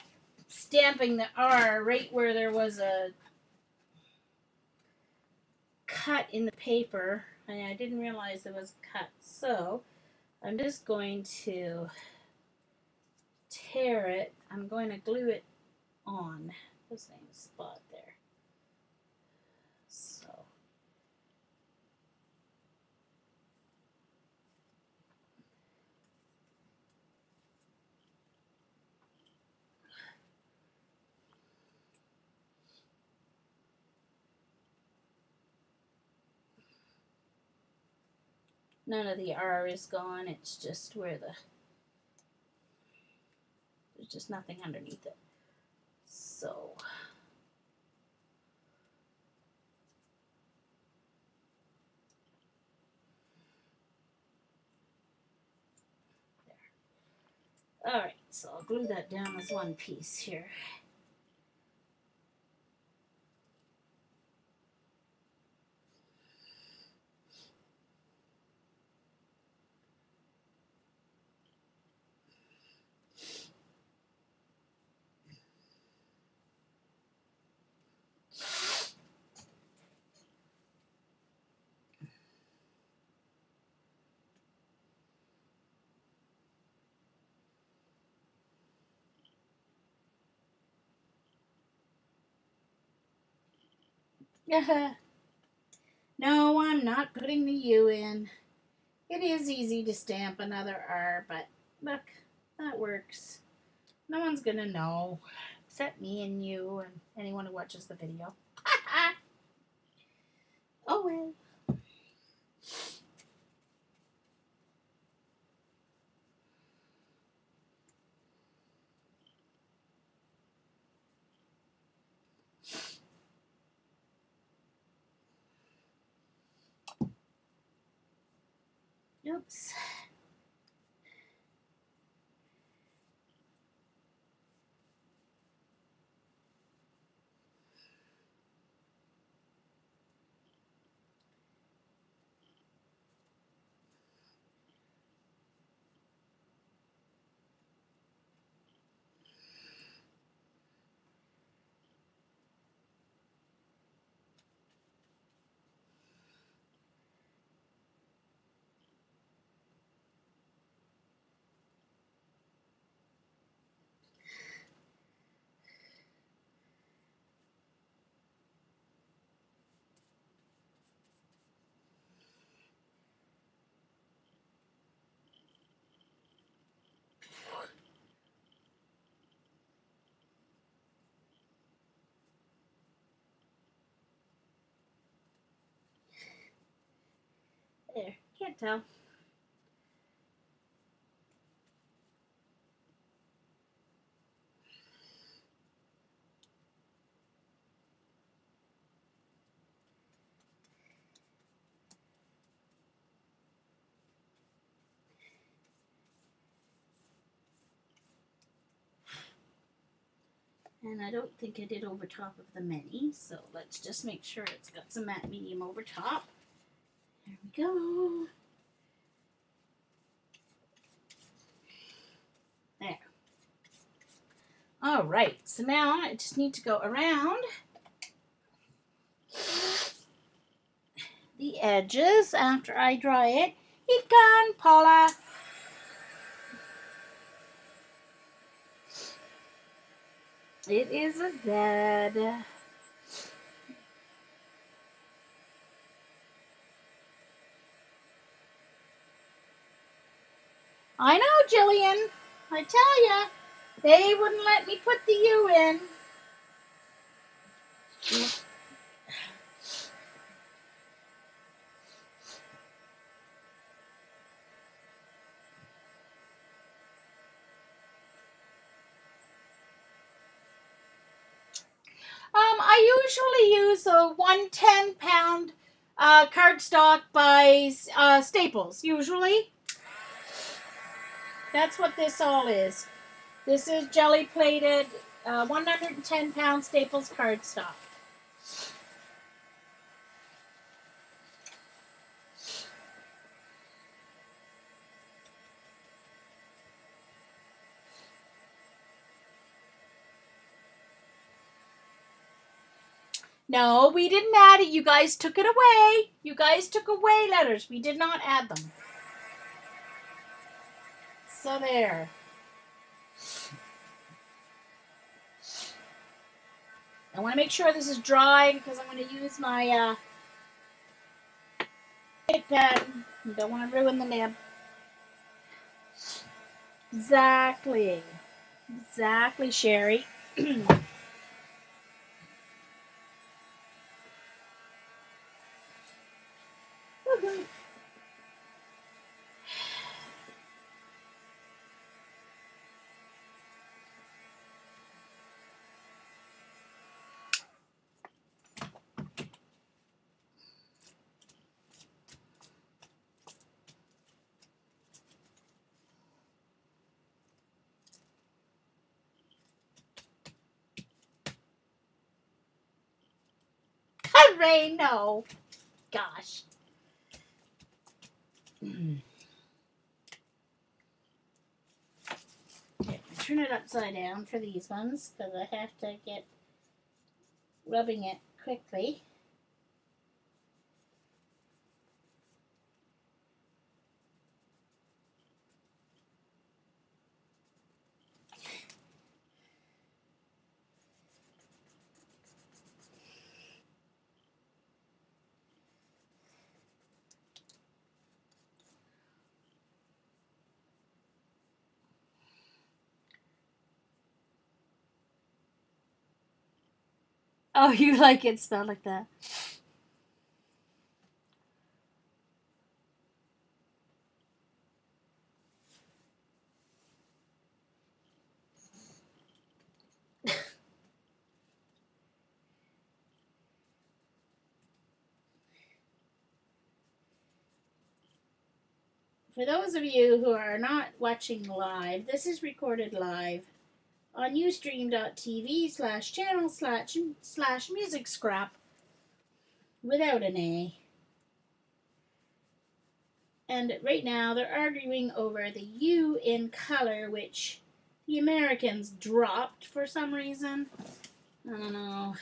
stamping the R right where there was a cut in the paper. and I didn't realize there was a cut. So I'm just going to tear it. I'm going to glue it on the same spot there. So none of the R is gone. It's just where there's just nothing underneath it. So there. All right, so I'll glue that down as one piece here. No, I'm not putting the U in. It is easy to stamp another R, but look, that works. No one's gonna know, except me and you and anyone who watches the video. Oh well. Oops. There, can't tell. And I don't think I did over top of the mini, so let's just make sure it's got some matte medium over top. There we go. There. All right, so now I just need to go around the edges after I dry it. It's gone, Paula. It is a Z. I know, Jillian. I tell ya, they wouldn't let me put the U in. I usually use a 110-pound cardstock by Staples, usually. That's what this all is. This is jelly plated 110-pound Staples cardstock. No, we didn't add it. You guys took it away. You guys took away letters. We did not add them. So there. I want to make sure this is dry because I'm going to use my pen. I don't want to ruin the nib. Exactly. Exactly, Sherry. Hooray, no. Gosh. Okay, turn it upside down for these ones because I have to get rubbing it quickly. Oh, you like it spelled like that? For those of you who are not watching live, this is recorded live on ustream.tv/channel/music scrap without an A. And right now they're arguing over the U in color, which the Americans dropped for some reason. I don't know.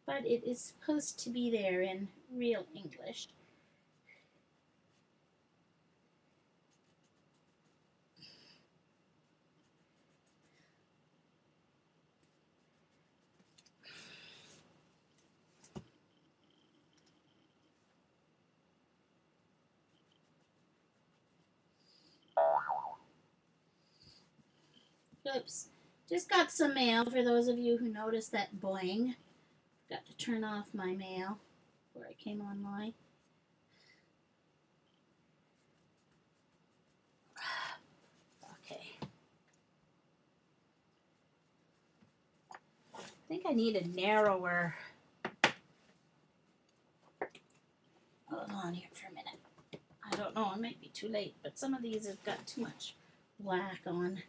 But it is supposed to be there in real English. Oops. Just got some mail for those of you who noticed that bling. Got to turn off my mail before I came online. Okay. I think I need a narrower. Hold on here for a minute. I don't know, it might be too late, but some of these have got too much black on.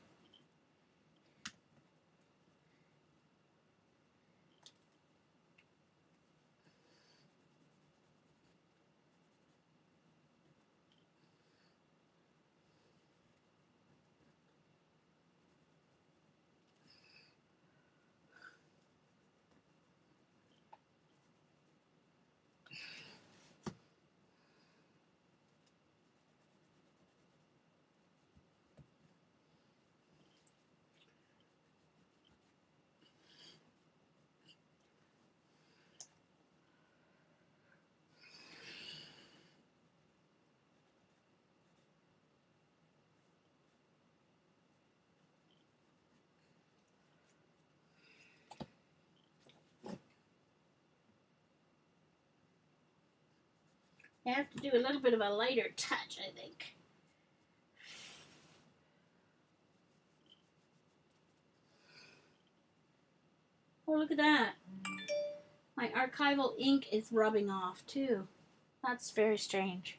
I have to do a little bit of a lighter touch, I think. Oh, look at that. My archival ink is rubbing off too. That's very strange.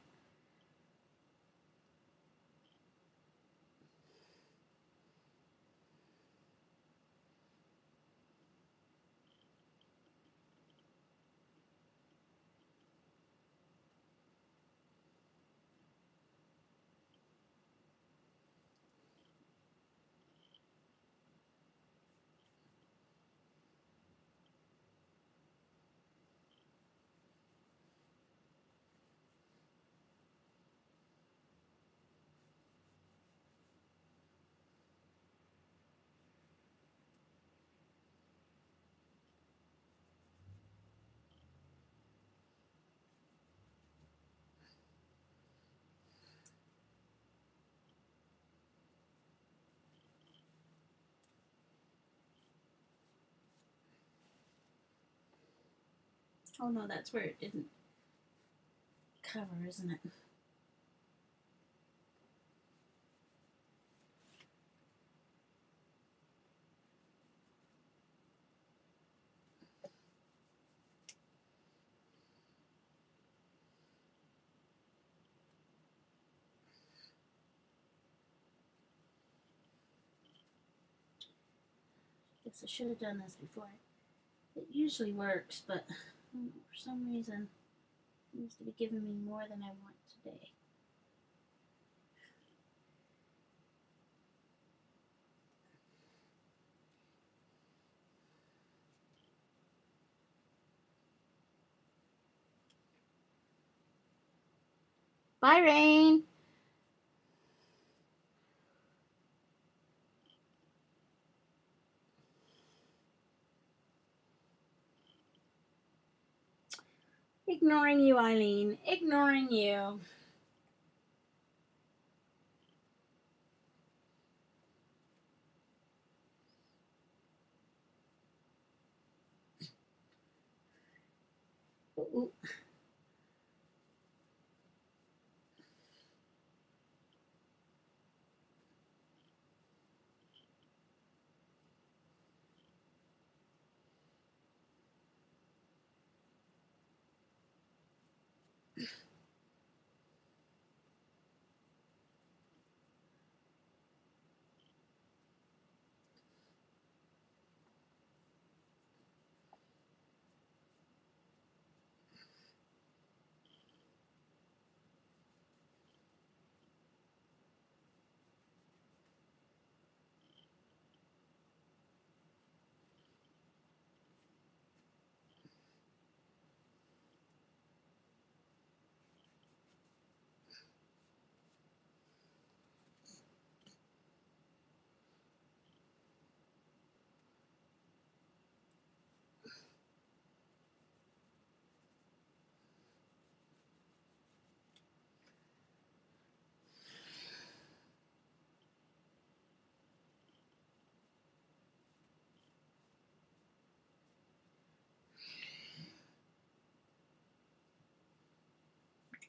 Oh no, that's where it didn't cover, isn't it? Guess I should have done this before. It usually works, but for some reason it seems to be giving me more than I want today. Bye, Rain. Ignoring you, Eileen. Ignoring you. Ooh.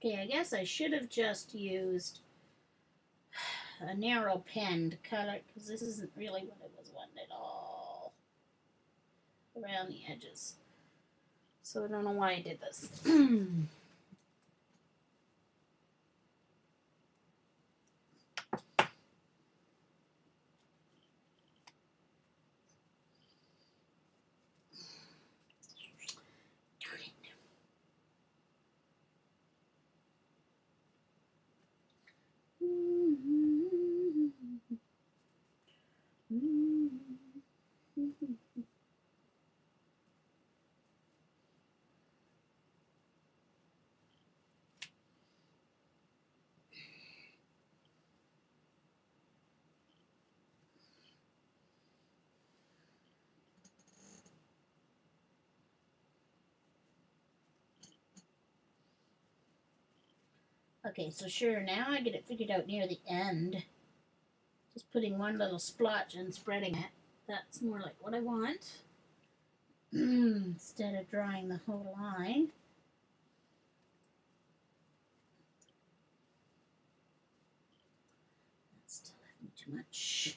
Okay, I guess I should have just used a narrow pen to cut it, because this isn't really what I was wanting at all around the edges. So I don't know why I did this. Okay, so sure, now I get it figured out near the end. Just putting one little splotch and spreading it. That's more like what I want. Instead of drawing the whole line. That's still having too much.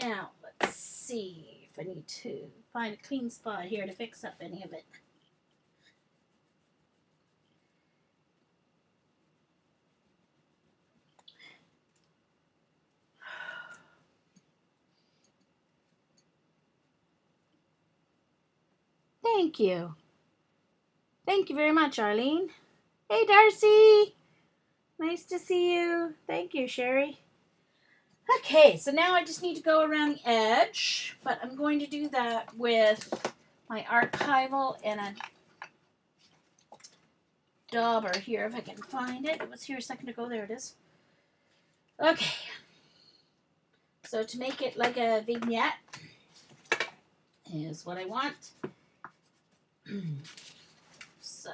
Now, let's see if I need to find a clean spot here to fix up any of it. Thank you. Thank you very much, Arlene. Hey, Darcy. Nice to see you. Thank you, Sherry. Okay, so now I just need to go around the edge, but I'm going to do that with my archival and a dauber here, if I can find it. It was here a second ago. There it is. Okay. So to make it like a vignette is what I want. So.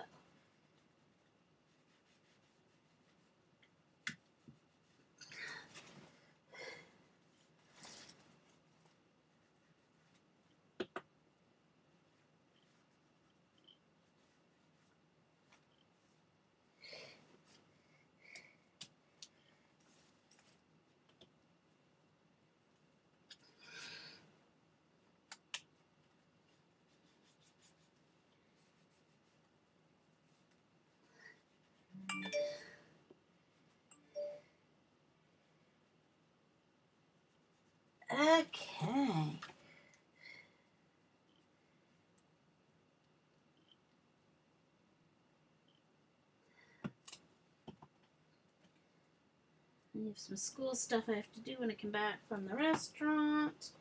Okay. I have some school stuff I have to do when I come back from the restaurant.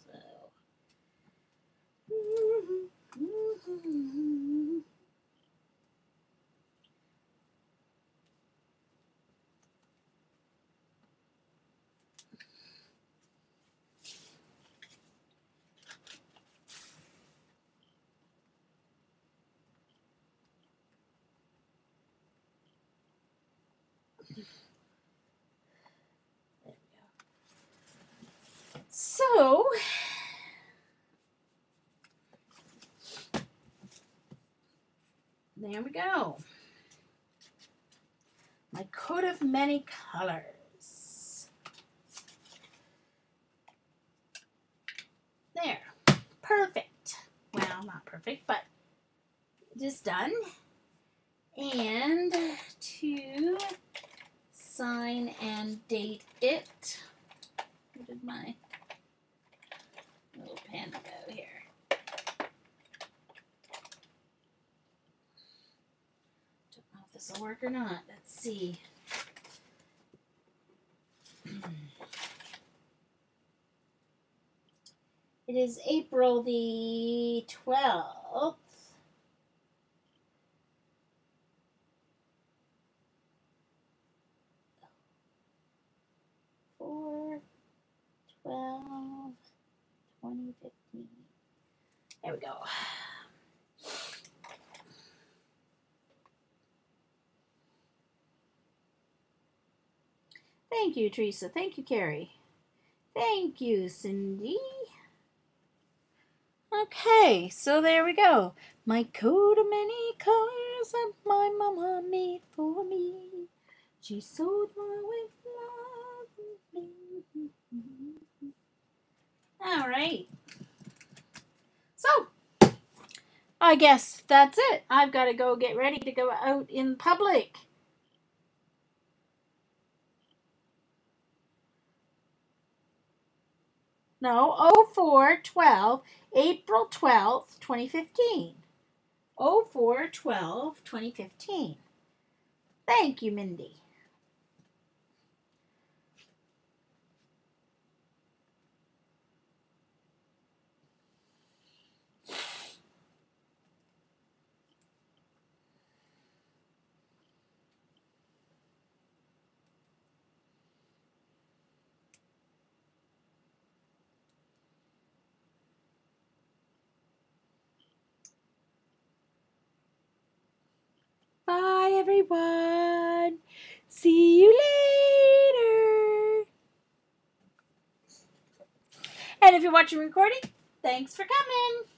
So. So, there we go. My coat of many colors. There. Perfect. Well, not perfect, but it is done. And to sign and date it. Where did my little pen go here? Don't know if this will work or not. Let's see. It is April the 12th. Four, 12, 2015. There we go. Thank you, Teresa. Thank you, Carrie. Thank you, Cindy. Okay, so there we go. My coat of many colors that my mama made for me. She sewed one with love. All right. So, I guess that's it. I've got to go get ready to go out in public. No, 04/12, April 12th, 2015. 04/12, 2015. Thank you, Mindy. Bye, everyone. See you later. And if you're watching recording, thanks for coming.